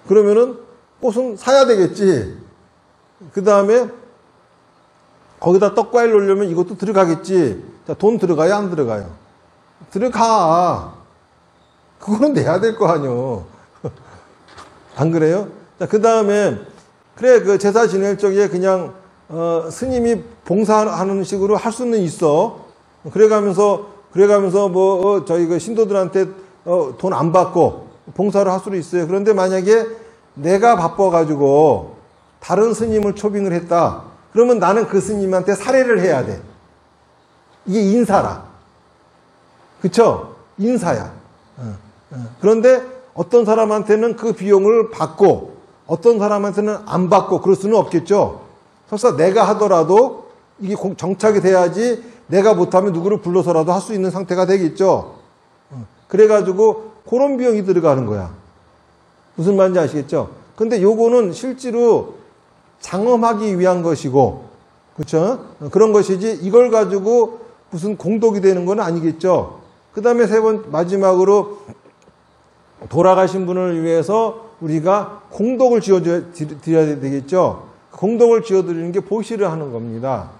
그러면은 꽃은 사야 되겠지. 그 다음에 거기다 떡과일 넣으려면 이것도 들어가겠지. 자, 돈 들어가요? 안 들어가요? 들어가. 그거는 내야 될 거 아니요. 안 그래요? 자, 그 다음에 그래, 그 제사 지낼 적에 그냥 스님이 봉사하는 식으로 할 수는 있어. 그래가면서 저희 그 신도들한테 돈 안 받고 봉사를 할 수도 있어요. 그런데 만약에 내가 바빠가지고 다른 스님을 초빙을 했다. 그러면 나는 그 스님한테 살해를 해야 돼. 이게 인사라. 그쵸? 인사야. 그런데 어떤 사람한테는 그 비용을 받고 어떤 사람한테는 안 받고 그럴 수는 없겠죠. 설사 내가 하더라도 이게 정착이 돼야지 내가 못하면 누구를 불러서라도 할 수 있는 상태가 되겠죠. 그래가지고 그런 비용이 들어가는 거야. 무슨 말인지 아시겠죠? 근데 요거는 실제로 장엄하기 위한 것이고, 그렇죠? 그런 것이지 이걸 가지고 무슨 공덕이 되는 건 아니겠죠. 그 다음에 마지막으로 돌아가신 분을 위해서 우리가 공덕을 지어드려야 되겠죠. 공덕을 지어드리는 게 보시를 하는 겁니다.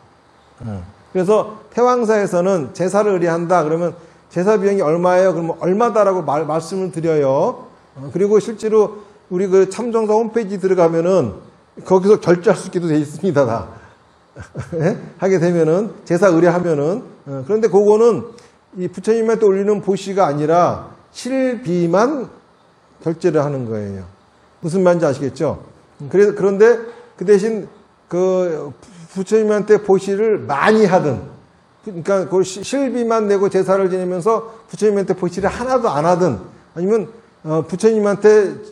그래서 태왕사에서는 제사를 의뢰한다 그러면 제사 비용이 얼마예요? 그러면 얼마다라고 말씀을 드려요. 그리고 실제로 우리 그 참정사 홈페이지 들어가면은 거기서 결제할 수 있게도 돼 있습니다. 다. 하게 되면은 제사 의뢰하면은 그런데 그거는 이 부처님한테 올리는 보시가 아니라 실비만 결제를 하는 거예요. 무슨 말인지 아시겠죠? 그런데 그 대신 그 부처님한테 보시를 많이 하든, 그러니까 그 실비만 내고 제사를 지내면서 부처님한테 보시를 하나도 안 하든, 아니면 부처님한테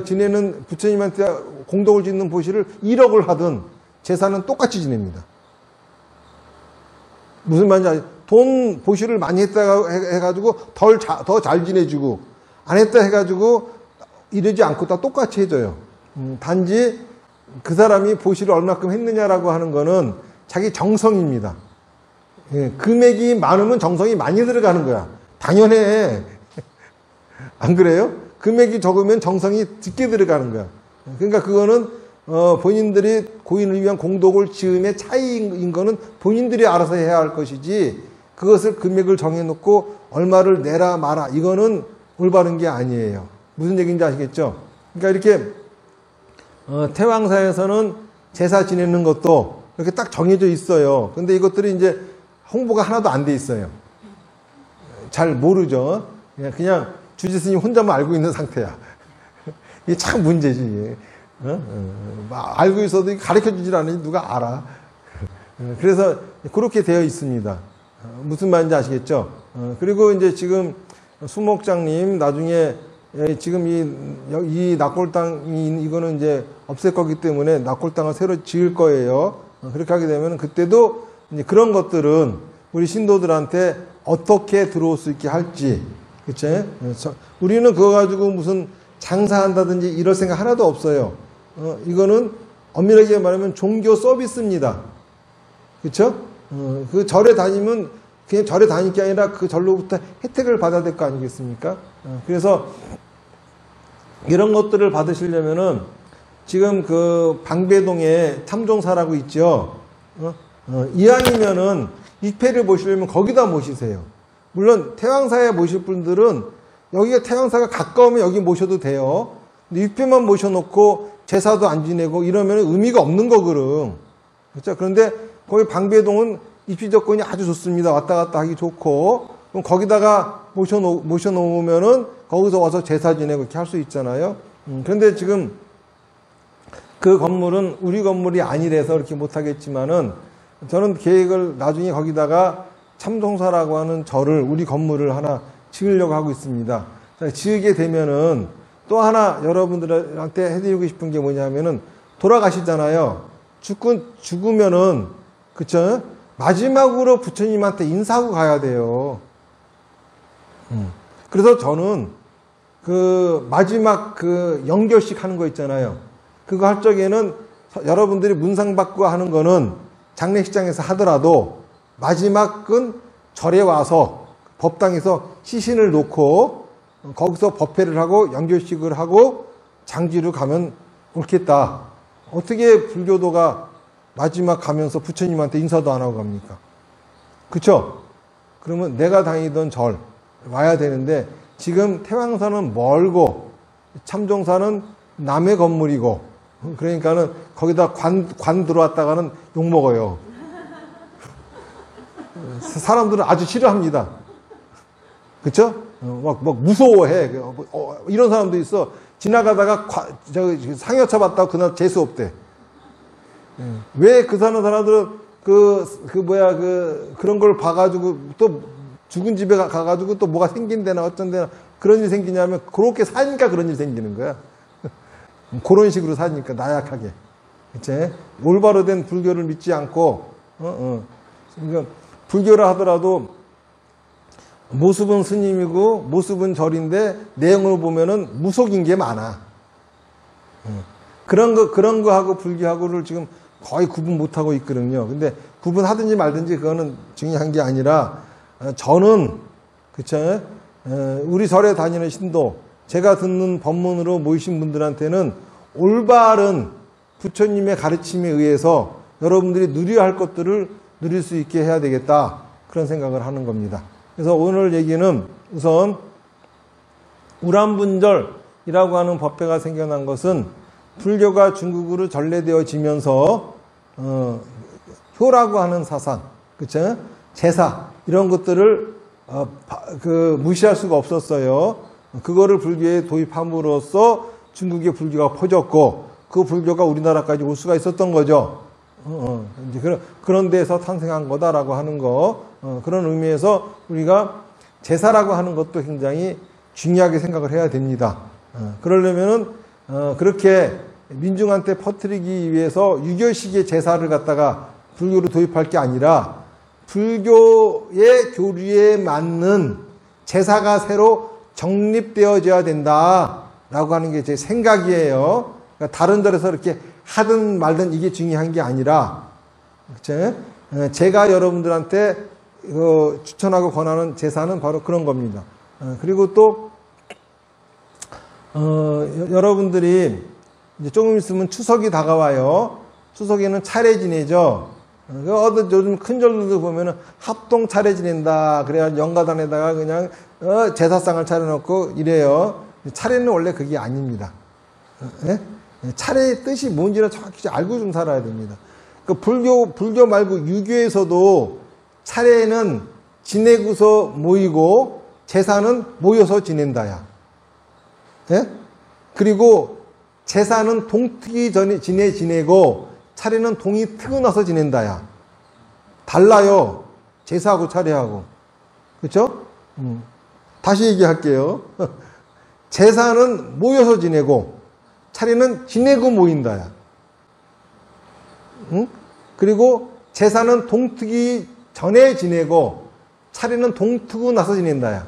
지내는 부처님한테 공덕을 짓는 보시를 1억을 하든 제사는 똑같이 지냅니다. 무슨 말인지 돈 보시를 많이 했다 해가지고 더 잘 지내주고 안 했다 해가지고 이러지 않고 다 똑같이 해줘요. 단지 그 사람이 보시를 얼마큼 했느냐라고 하는 거는 자기 정성입니다. 예, 금액이 많으면 정성이 많이 들어가는 거야. 당연해. 안 그래요? 금액이 적으면 정성이 적게 들어가는 거야. 그러니까 그거는 본인들이 고인을 위한 공덕을 지음의 차이인 거는 본인들이 알아서 해야 할 것이지 그것을 금액을 정해놓고 얼마를 내라 마라 이거는 올바른 게 아니에요. 무슨 얘기인지 아시겠죠? 그러니까 이렇게 태왕사에서는 제사 지내는 것도 이렇게 딱 정해져 있어요. 근데 이것들이 이제 홍보가 하나도 안 돼 있어요. 잘 모르죠. 그냥 주지스님 혼자만 알고 있는 상태야. 이게 참 문제지. 알고 있어도 가르쳐 주질 않으니 누가 알아. 그래서 그렇게 되어 있습니다. 무슨 말인지 아시겠죠? 그리고 이제 지금 수목장님 나중에 지금 이 낙골당이 이거는 이제 없앨 거기 때문에 낙골당을 새로 지을 거예요. 그렇게 하게 되면 그때도 이제 그런 것들은 우리 신도들한테 어떻게 들어올 수 있게 할지, 그치? 우리는 그거 가지고 무슨 장사한다든지 이럴 생각 하나도 없어요. 이거는 엄밀하게 말하면 종교 서비스입니다. 그쵸? 그 절에 다니면 그냥 절에 다닐 게 아니라 그 절로부터 혜택을 받아야 될 거 아니겠습니까? 그래서 이런 것들을 받으시려면은 지금 그 방배동에 참종사라고 있죠. 이왕이면은 입회를 모시려면 거기다 모시세요. 물론 태왕사에 모실 분들은 여기가 태왕사가 가까우면 여기 모셔도 돼요. 근데 입회만 모셔놓고 제사도 안 지내고 이러면 의미가 없는 거거든. 그렇죠? 그런데 거기 방배동은 입지 조건이 아주 좋습니다. 왔다 갔다 하기 좋고, 그럼 거기다가 모셔놓으면은 거기서 와서 제사 지내고 이렇게 할 수 있잖아요. 그런데 지금 그 건물은 우리 건물이 아니라서 이렇게 못하겠지만은 저는 계획을 나중에 거기다가 참종사라고 하는 절을 우리 건물을 하나 지으려고 하고 있습니다. 지으게 되면은 또 하나 여러분들한테 해드리고 싶은 게 뭐냐면은 돌아가시잖아요. 죽으면은 그쵸? 마지막으로 부처님한테 인사하고 가야 돼요. 그래서 저는 그 마지막 그 연결식 하는 거 있잖아요. 그거 할 적에는 여러분들이 문상 받고 하는 거는 장례식장에서 하더라도 마지막은 절에 와서 법당에서 시신을 놓고 거기서 법회를 하고 연결식을 하고 장지로 가면 옳겠다. 어떻게 불교도가 마지막 가면서 부처님한테 인사도 안 하고 갑니까? 그쵸? 그러면 내가 다니던 절 와야 되는데 지금 태왕사는 멀고 참종사는 남의 건물이고 그러니까는 거기다 관 들어왔다가는 욕먹어요. 사람들은 아주 싫어합니다. 그쵸? 막 무서워해. 이런 사람도 있어. 지나가다가 상여차 봤다고 그날 재수 없대. 왜 그 사람들은 그런 걸 봐가지고 또 죽은 집에 가가지고 또 뭐가 생긴다나 어쩐다나 그런 일이 생기냐면 그렇게 사니까 그런 일이 생기는 거야. 그런 식으로 사니까 나약하게. 그치? 올바로 된 불교를 믿지 않고, 그러니까 불교를 하더라도 모습은 스님이고 모습은 절인데 내용을 보면은 무속인 게 많아. 그런 거하고 불교하고를 지금 거의 구분 못하고 있거든요. 근데 구분하든지 말든지 그거는 중요한 게 아니라, 저는, 그쵸? 우리 절에 다니는 신도, 제가 듣는 법문으로 모이신 분들한테는 올바른 부처님의 가르침에 의해서 여러분들이 누려야 할 것들을 누릴 수 있게 해야 되겠다. 그런 생각을 하는 겁니다. 그래서 오늘 얘기는 우선 우람분절이라고 하는 법회가 생겨난 것은 불교가 중국으로 전래되어지면서 효라고 하는 사상, 그쵸? 제사 이런 것들을 무시할 수가 없었어요. 그거를 불교에 도입함으로써 중국의 불교가 퍼졌고 그 불교가 우리나라까지 올 수가 있었던 거죠. 이제 그런 데서 탄생한 거다라고 하는 거, 그런 의미에서 우리가 제사라고 하는 것도 굉장히 중요하게 생각을 해야 됩니다. 그러려면은 그렇게 민중한테 퍼뜨리기 위해서 유교식의 제사를 갖다가 불교로 도입할 게 아니라 불교의 교리에 맞는 제사가 새로 정립되어져야 된다라고 하는 게 제 생각이에요. 그러니까 다른 절에서 이렇게 하든 말든 이게 중요한 게 아니라, 그쵸? 제가 여러분들한테 추천하고 권하는 제사는 바로 그런 겁니다. 그리고 또 여러분들이 이제 조금 있으면 추석이 다가와요. 추석에는 차례 지내죠. 요즘 큰 절들도 보면은 합동 차례 지낸다. 그래야 연가단에다가 그냥 제사상을 차려놓고 이래요. 차례는 원래 그게 아닙니다. 차례의 뜻이 뭔지를 정확히 알고 좀 살아야 됩니다. 그 불교 말고 유교에서도 차례는 지내고서 모이고 제사는 모여서 지낸다야. 예? 그리고 제사는 동트기 전에 지내고 차례는 동이 트고 나서 지낸다야. 달라요. 제사하고 차례하고. 그렇죠? 다시 얘기할게요. 제사는 모여서 지내고 차례는 지내고 모인다야. 그리고 제사는 동트기 전에 지내고 차례는 동트고 나서 지낸다야.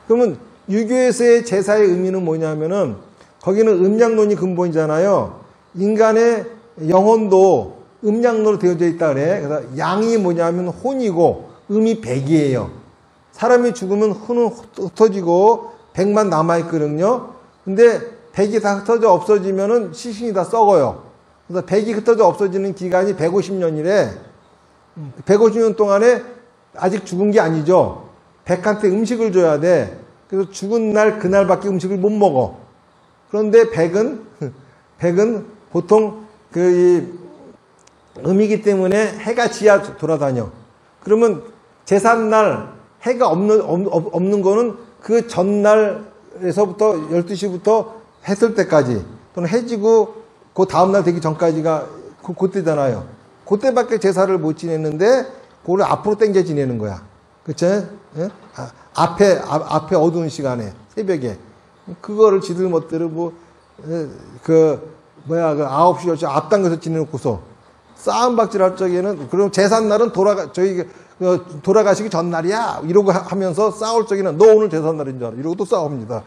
그러면 유교에서의 제사의 의미는 뭐냐면은 거기는 음양론이 근본이잖아요. 인간의 영혼도 음양론으로 되어져 있다 그래. 그래서 양이 뭐냐면 혼이고 음이 백이에요. 사람이 죽으면 혼은 흩어지고 백만 남아있거든요. 근데 백이 다 흩어져 없어지면은 시신이 다 썩어요. 그래서 백이 흩어져 없어지는 기간이 150년이래. 150년 동안에 아직 죽은 게 아니죠. 백한테 음식을 줘야 돼. 그래서 죽은 날 그날밖에 음식을 못 먹어. 그런데 백은 보통 음이기 때문에 해가 지야 돌아다녀. 그러면 제삿날 해가 없는 거는 그 전날에서부터 12시부터 해 뜰 때까지 또는 해지고 그 다음날 되기 전까지가 그때잖아요. 그때밖에 제사를 못 지냈는데 그걸 앞으로 당겨 지내는 거야. 그쵸? 예? 앞에 어두운 시간에 새벽에 그거를 지들 멋대로 9시 10시 앞당겨서 지내놓고서 싸움박질 할 적에는 그럼 제삿날은 돌아가시기 전날이야 이러고 하면서 싸울 적에는 너 오늘 제삿날인 줄 알아 이러고 또 싸웁니다.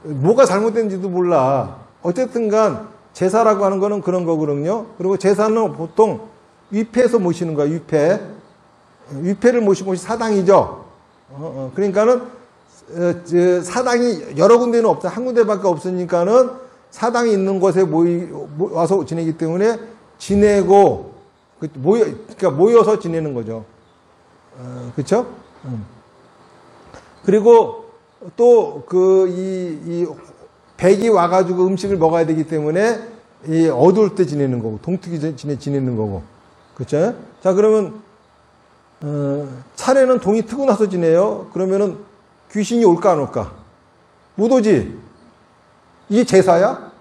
뭐가 잘못된지도 몰라. 어쨌든간 제사라고 하는 거는 그런 거거든요. 그리고 제사는 보통 위패에서 모시는 거야. 위패를 모시는 것이 사당이죠. 그러니까는 사당이 여러 군데는 없다. 한 군데밖에 없으니까는 사당이 있는 곳에 와서 지내기 때문에 지내고 그러니까 모여서 지내는 거죠. 그렇죠? 그리고 또 이 백이 와가지고 음식을 먹어야 되기 때문에 이 어두울 때 지내는 거고 동트기 전에 지내는 거고. 그렇죠? 자, 그러면 차례는 동이 트고 나서 지내요. 그러면은 귀신이 올까 안 올까? 못 오지. 이게 제사야?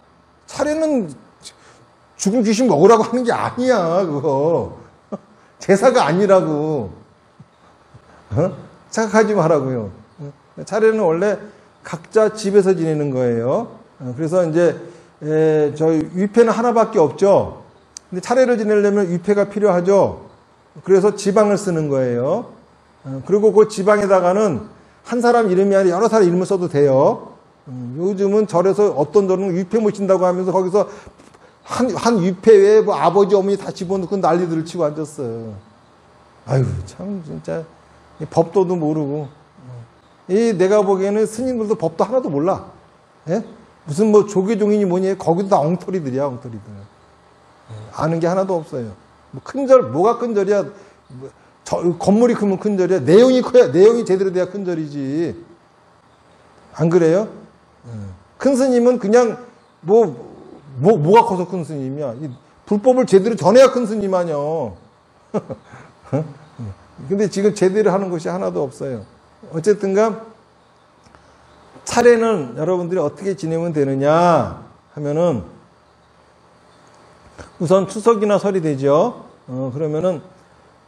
차례는 죽은 귀신 먹으라고 하는 게 아니야, 그거. 제사가 아니라고. 착각하지 말라고요. 차례는 원래 각자 집에서 지내는 거예요. 그래서 이제 저희 위패는 하나밖에 없죠. 근데 차례를 지내려면 위패가 필요하죠. 그래서 지방을 쓰는 거예요. 그리고 그 지방에다가는 한 사람 이름이 아니라 여러 사람 이름을 써도 돼요. 요즘은 절에서 어떤 절은 위패 모신다고 하면서 거기서 한 위패에 뭐 아버지 어머니 다 집어넣고 난리들을 치고 앉았어. 아유 참 진짜 법도도 모르고 내가 보기에는 스님들도 법도 하나도 몰라. 예? 무슨 뭐 조계종이니 뭐니 거기도 다 엉터리들이야 엉터리들. 아는 게 하나도 없어요. 뭐 큰절 뭐가 큰절이야. 뭐 건물이 크면 큰절이야. 내용이 커야 내용이 제대로 돼야 큰절이지. 안 그래요? 큰 스님은 그냥 뭐가 커서 큰 스님이야. 불법을 제대로 전해야 큰 스님 아니야. 근데 지금 제대로 하는 것이 하나도 없어요. 어쨌든가 차례는 여러분들이 어떻게 지내면 되느냐 하면은 우선 추석이나 설이 되죠. 그러면은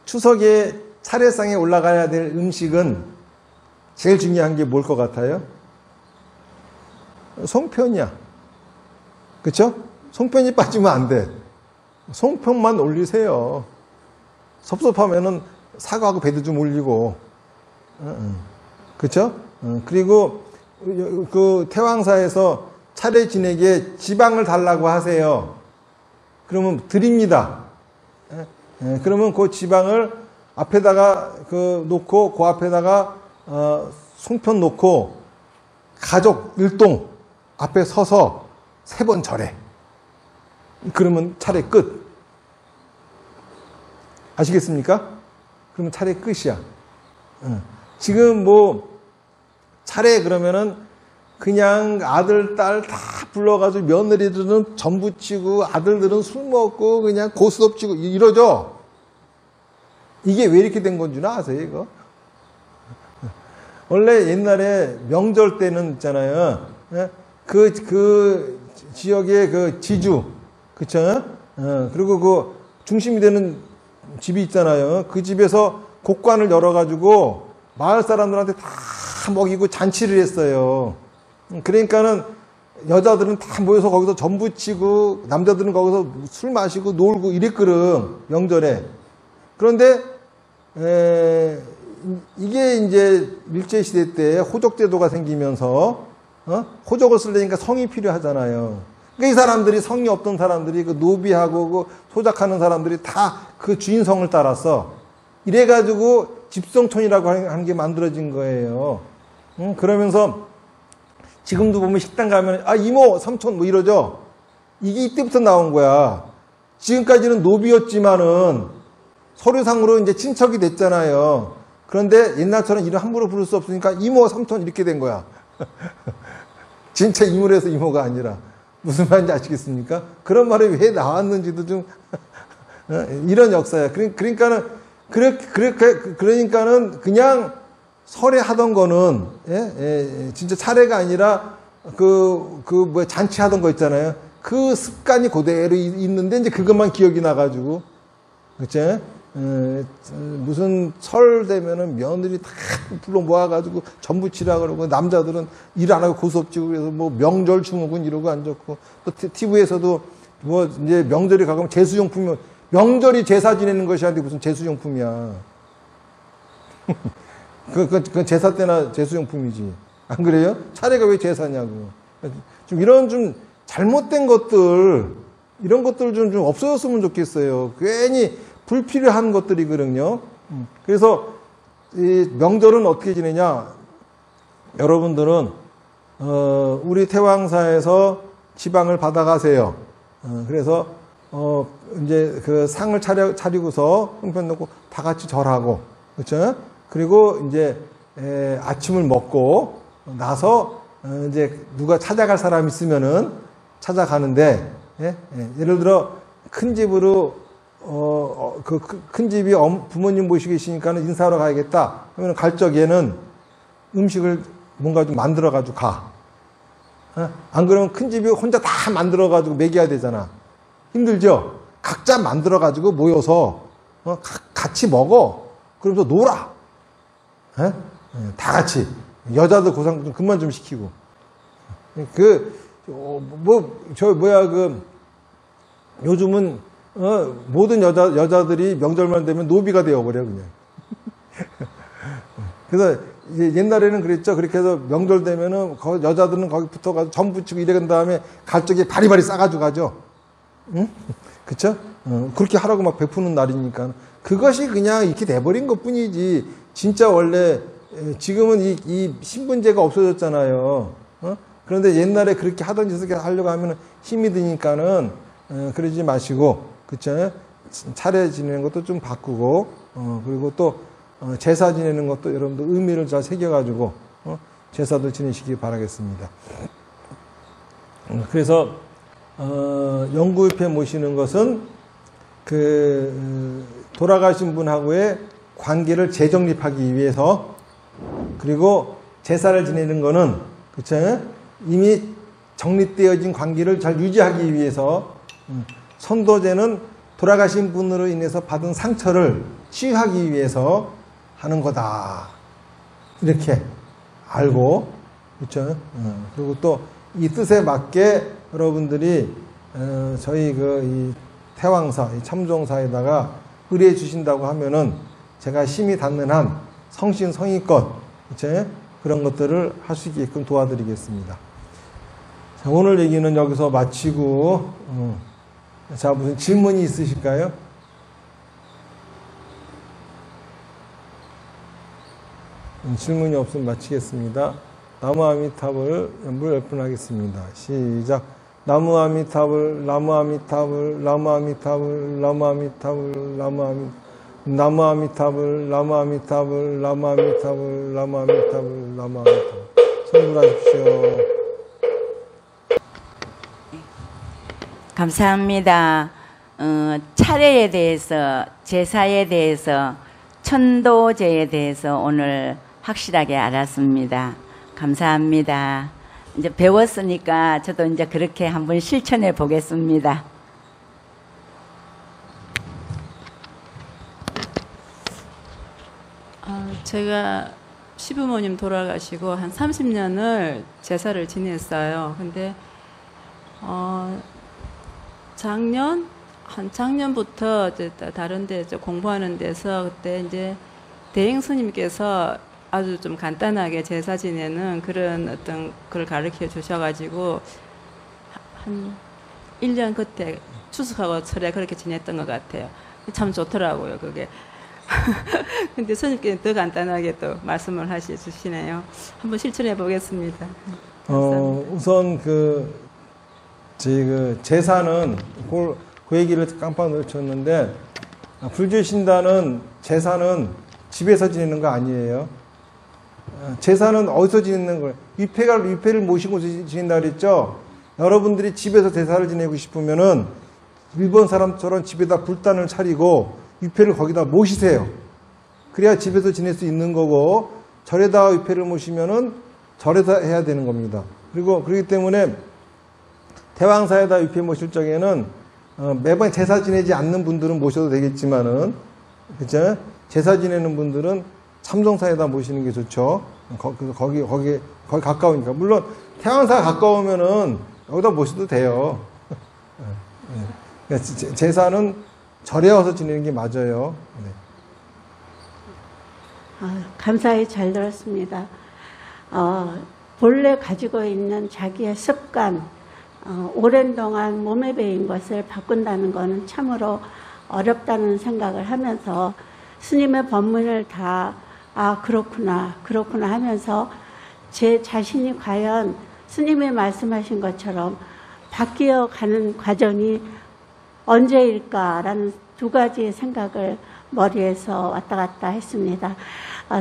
추석에 차례상에 올라가야 될 음식은 제일 중요한 게 뭘 것 같아요? 송편이야. 그쵸? 송편이 빠지면 안 돼. 송편만 올리세요. 섭섭하면은 사과하고 배도 좀 올리고. 그쵸? 그리고 그 태왕사에서 차례 지내게 지방을 달라고 하세요. 그러면 드립니다. 그러면 그 지방을 앞에다가 놓고 그 앞에다가 송편 놓고 가족 일동 앞에 서서 3번 절해. 그러면 차례 끝. 아시겠습니까? 그러면 차례 끝이야. 지금 뭐 차례 그러면은 그냥 아들, 딸 다 불러가지고 며느리들은 전부 치고 아들들은 술 먹고 그냥 고스톱 치고 이러죠. 이게 왜 이렇게 된 건 줄 아세요, 이거? 원래 옛날에 명절 때는 있잖아요. 그 지역의 그 지주, 그쵸? 그리고 그 중심이 되는 집이 있잖아요. 그 집에서 곡관을 열어가지고 마을 사람들한테 다 먹이고 잔치를 했어요. 그러니까는 여자들은 다 모여서 거기서 전부 치고 남자들은 거기서 술 마시고 놀고 이랬거든, 명절에. 그런데 이게 이제 일제시대 때 호적제도가 생기면서 호적을 쓰려니까 성이 필요하잖아요. 그러니까 이 사람들이 성이 없던 사람들이 그 노비하고 그 소작하는 사람들이 다 그 주인 성을 따랐어. 이래가지고 집성촌이라고 하는 게 만들어진 거예요. 그러면서 지금도 보면 식당 가면 이모 삼촌 뭐 이러죠. 이게 이때부터 나온 거야. 지금까지는 노비였지만은 서류상으로 이제 친척이 됐잖아요. 그런데 옛날처럼 이름 함부로 부를 수 없으니까 이모 삼촌 이렇게 된 거야. 진짜 이모로 해서 이모가 아니라. 무슨 말인지 아시겠습니까? 그런 말이 왜 나왔는지도 좀 이런 역사야. 그러니까는 그냥 설에 하던 거는 진짜 차례가 아니라 뭐 잔치 하던 거 있잖아요. 그 습관이 그대로 있는데 이제 그것만 기억이 나가지고 그치? 무슨 설 되면은 며느리 다 불러 모아가지고 전부 치라 그러고 남자들은 일 안 하고 고스톱 치고 그래서 뭐 명절 주목은 이러고 앉았고 또 TV에서도 뭐 이제 명절이 가면 제수용품이 명절이 제사 지내는 것이 아닌데 무슨 제수용품이야. 그 제사 때나 제수용품이지. 안 그래요? 차례가 왜 제사냐고. 좀 이런 좀 잘못된 것들 이런 것들 좀 없어졌으면 좋겠어요. 괜히 불필요한 것들이거든요. 그래서 이 명절은 어떻게 지내냐? 여러분들은 우리 태왕사에서 지방을 받아가세요. 그래서 이제 그 상을 차리고서 송편 놓고 다 같이 절하고, 그렇죠? 그리고 이제 아침을 먹고 나서 이제 누가 찾아갈 사람 있으면은 찾아가는데, 예를 들어 큰 집으로 그 큰 집이 부모님 모시고 계시니까는 인사하러 가야겠다 하면 갈 적에는 음식을 뭔가 좀 만들어 가지고 가. 안 그러면 큰 집이 혼자 다 만들어 가지고 먹여야 되잖아. 힘들죠? 각자 만들어 가지고 모여서 같이 먹어. 그러면서 놀아. 다 같이. 여자들 고상 좀 그만 좀 시키고. 요즘은 모든 여자들이 명절만 되면 노비가 되어버려 그냥. 그래서 이제 옛날에는 그랬죠. 그렇게 해서 명절 되면은 여자들은 거기 붙어가지고 전 부치고 이래간 다음에 갈 적에 바리바리 싸가지고 가죠. 응? 그쵸? 그렇게 하라고 막 베푸는 날이니까. 그것이 그냥 이렇게 돼버린 것 뿐이지. 진짜 원래, 지금은 이 신분제가 없어졌잖아요. 그런데 옛날에 그렇게 하던 짓을 하려고 하면 힘이 드니까는, 그러지 마시고, 그쵸? 차례 지내는 것도 좀 바꾸고, 그리고 또, 제사 지내는 것도 여러분들 의미를 잘 새겨가지고, 제사도 지내시기 바라겠습니다. 그래서, 영구위패 모시는 것은 돌아가신 분하고의 관계를 재정립하기 위해서, 그리고 제사를 지내는 거는, 그쵸? 이미 정립되어진 관계를 잘 유지하기 위해서, 선도제는 돌아가신 분으로 인해서 받은 상처를 치유하기 위해서 하는 거다. 이렇게 알고, 그쵸? 그리고 또 이 뜻에 맞게 여러분들이 저희 이 태왕사, 이 참종사에다가 의뢰해 주신다고 하면은 제가 심히 닿는 한 성신성의껏, 그쵸? 그런 것들을 할 수 있게끔 도와드리겠습니다. 자, 오늘 얘기는 여기서 마치고, 자, 무슨 질문이 있으실까요? 질문이 없으면 마치겠습니다. 나무 아미타불 물 열분하겠습니다. 시작. 나무 아미타불, 나무 아미타불, 나무 아미타불, 나무 아미타불, 나무 아미타불, 나무 아미타불, 나무 아미타불, 나무 아미타불, 나무 아미타불. 선물하십시오. 감사합니다. 차례에 대해서, 제사에 대해서, 천도제에 대해서 오늘 확실하게 알았습니다. 감사합니다. 이제 배웠으니까 저도 이제 그렇게 한번 실천해 보겠습니다. 제가 시부모님 돌아가시고 한 30년을 제사를 지냈어요. 근데 작년부터 이제 다른 데 공부하는 데서 그때 이제 대행 스님께서 아주 좀 간단하게 제사 지내는 그런 어떤 걸 가르쳐 주셔가지고 한 1년 그때 추석하고 설에 그렇게 지냈던 것 같아요. 참 좋더라고요, 그게. 근데 스님께서 더 간단하게 또 말씀을 주시네요. 한번 실천해 보겠습니다. 우선 제사는 그 얘기를 깜빡 놓쳤는데, 불교신다는 제사는 집에서 지내는 거 아니에요. 제사는 어디서 지내는 거예요? 위패를 모시고 지낸다 그랬죠? 여러분들이 집에서 제사를 지내고 싶으면은 일본 사람처럼 집에다 불단을 차리고 위패를 거기다 모시세요. 그래야 집에서 지낼 수 있는 거고, 절에다가 위패를 모시면은 절에서 해야 되는 겁니다. 그렇기 때문에 태왕사에다 위패 모실 적에는 매번 제사 지내지 않는 분들은 모셔도 되겠지만은, 그죠? 제사 지내는 분들은 참종사에다 모시는 게 좋죠. 거기 가까우니까. 물론 태왕사가 가까우면은 여기다 모셔도 돼요. 제사는 절에 와서 지내는 게 맞아요. 네. 감사히 잘 들었습니다. 본래 가지고 있는 자기의 습관, 오랜 동안 몸에 배인 것을 바꾼다는 것은 참으로 어렵다는 생각을 하면서 스님의 법문을 다 그렇구나 하면서 제 자신이 과연 스님이 말씀하신 것처럼 바뀌어 가는 과정이 언제일까라는 두 가지의 생각을 머리에서 왔다 갔다 했습니다.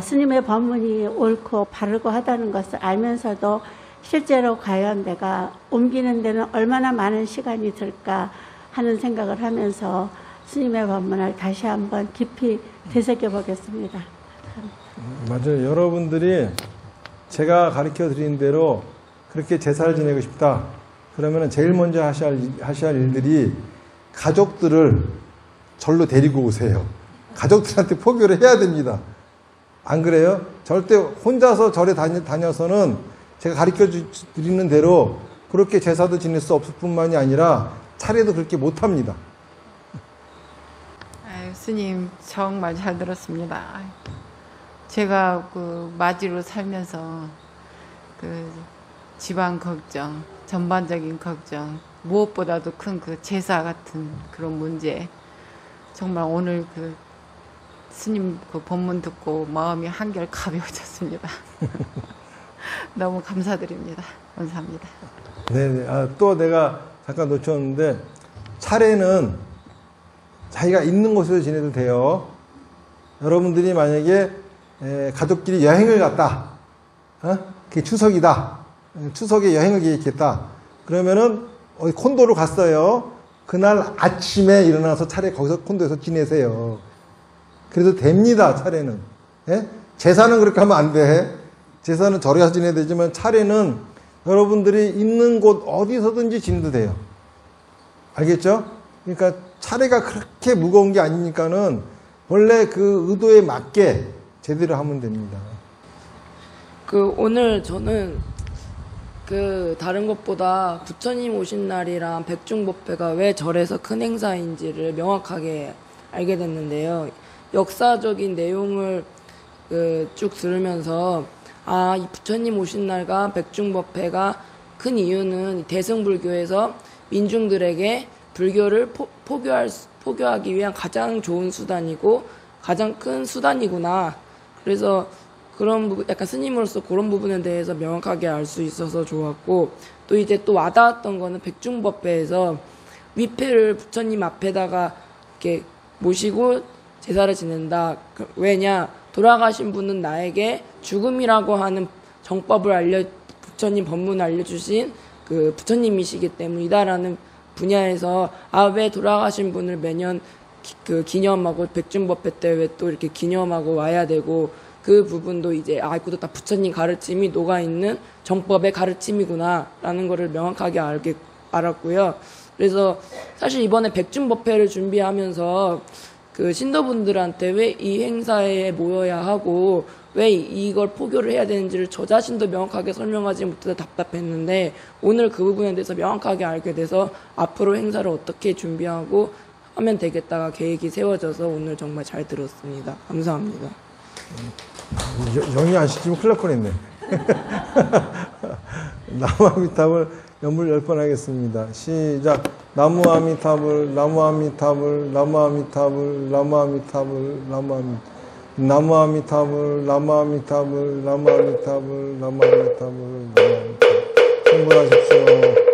스님의 법문이 옳고 바르고 하다는 것을 알면서도 실제로 과연 내가 옮기는 데는 얼마나 많은 시간이 들까 하는 생각을 하면서 스님의 법문을 다시 한번 깊이 되새겨 보겠습니다. 맞아요. 여러분들이 제가 가르쳐 드린 대로 그렇게 제사를 지내고 싶다. 그러면 제일 먼저 하셔야 할 일들이 가족들을 절로 데리고 오세요. 가족들한테 포교를 해야 됩니다. 안 그래요? 절대 혼자서 절에 다녀서는 제가 가르쳐 드리는 대로 그렇게 제사도 지낼 수 없을 뿐만이 아니라 차례도 그렇게 못합니다. 스님 정말 잘 들었습니다. 제가 그 마지로 살면서 그 집안 걱정, 전반적인 걱정, 무엇보다도 큰 그 제사 같은 그런 문제, 정말 오늘 그 스님 그 법문 듣고 마음이 한결 가벼워졌습니다. 너무 감사드립니다. 감사합니다. 네네. 아, 또 내가 잠깐 놓쳤는데, 차례는 자기가 있는 곳에서 지내도 돼요. 여러분들이 만약에 가족끼리 여행을 갔다. 그게 추석이다. 추석에 여행을 계획했다. 그러면은 어디 콘도로 갔어요. 그날 아침에 일어나서 차례 거기서 콘도에서 지내세요. 그래도 됩니다. 차례는. 예? 제사는 그렇게 하면 안 돼. 제사는 절에 가서 지내야 되지만 차례는 여러분들이 있는 곳 어디서든지 지내도 돼요. 알겠죠? 그러니까 차례가 그렇게 무거운 게 아니니까는 원래 그 의도에 맞게 제대로 하면 됩니다. 그 오늘 저는 그 다른 것보다 부처님 오신 날이랑 백중법회가 왜 절에서 큰 행사인지를 명확하게 알게 됐는데요. 역사적인 내용을 쭉 들으면서 이 부처님 오신 날과 백중법회가 큰 이유는 대승불교에서 민중들에게 불교를 포교하기 위한 가장 좋은 수단이고 가장 큰 수단이구나. 그래서 그런 부분, 약간 스님으로서 그런 부분에 대해서 명확하게 알 수 있어서 좋았고, 또 이제 또 와닿았던 거는 백중법회에서 위패를 부처님 앞에다가 이렇게 모시고 제사를 지낸다. 왜냐? 돌아가신 분은 나에게 죽음이라고 하는 정법을 부처님 법문을 알려주신 그 부처님이시기 때문이다라는 분야에서 왜 돌아가신 분을 매년 기념하고 백중법회 때 왜 또 이렇게 기념하고 와야 되고, 그 부분도 이제 이것도 다 부처님 가르침이 녹아있는 정법의 가르침이구나라는 거를 명확하게 알았고요. 그래서 사실 이번에 백중법회를 준비하면서 그 신도분들한테 왜 이 행사에 모여야 하고 왜 이걸 포교를 해야 되는지를 저 자신도 명확하게 설명하지 못해서 답답했는데, 오늘 그 부분에 대해서 명확하게 알게 돼서 앞으로 행사를 어떻게 준비하고 하면 되겠다가 계획이 세워져서 오늘 정말 잘 들었습니다. 감사합니다. 영이 안 시키면 큰일 날 뻔했네. 나무아미타불 연불 10번 하겠습니다. 시작. 나무아미타불, 나무아미타불, 나무아미타불, 나무아미타불, 나무아미타불, 나무아미타불, 나무아미타불, 나무아미타불, 나무아미타불. 충분하십시오.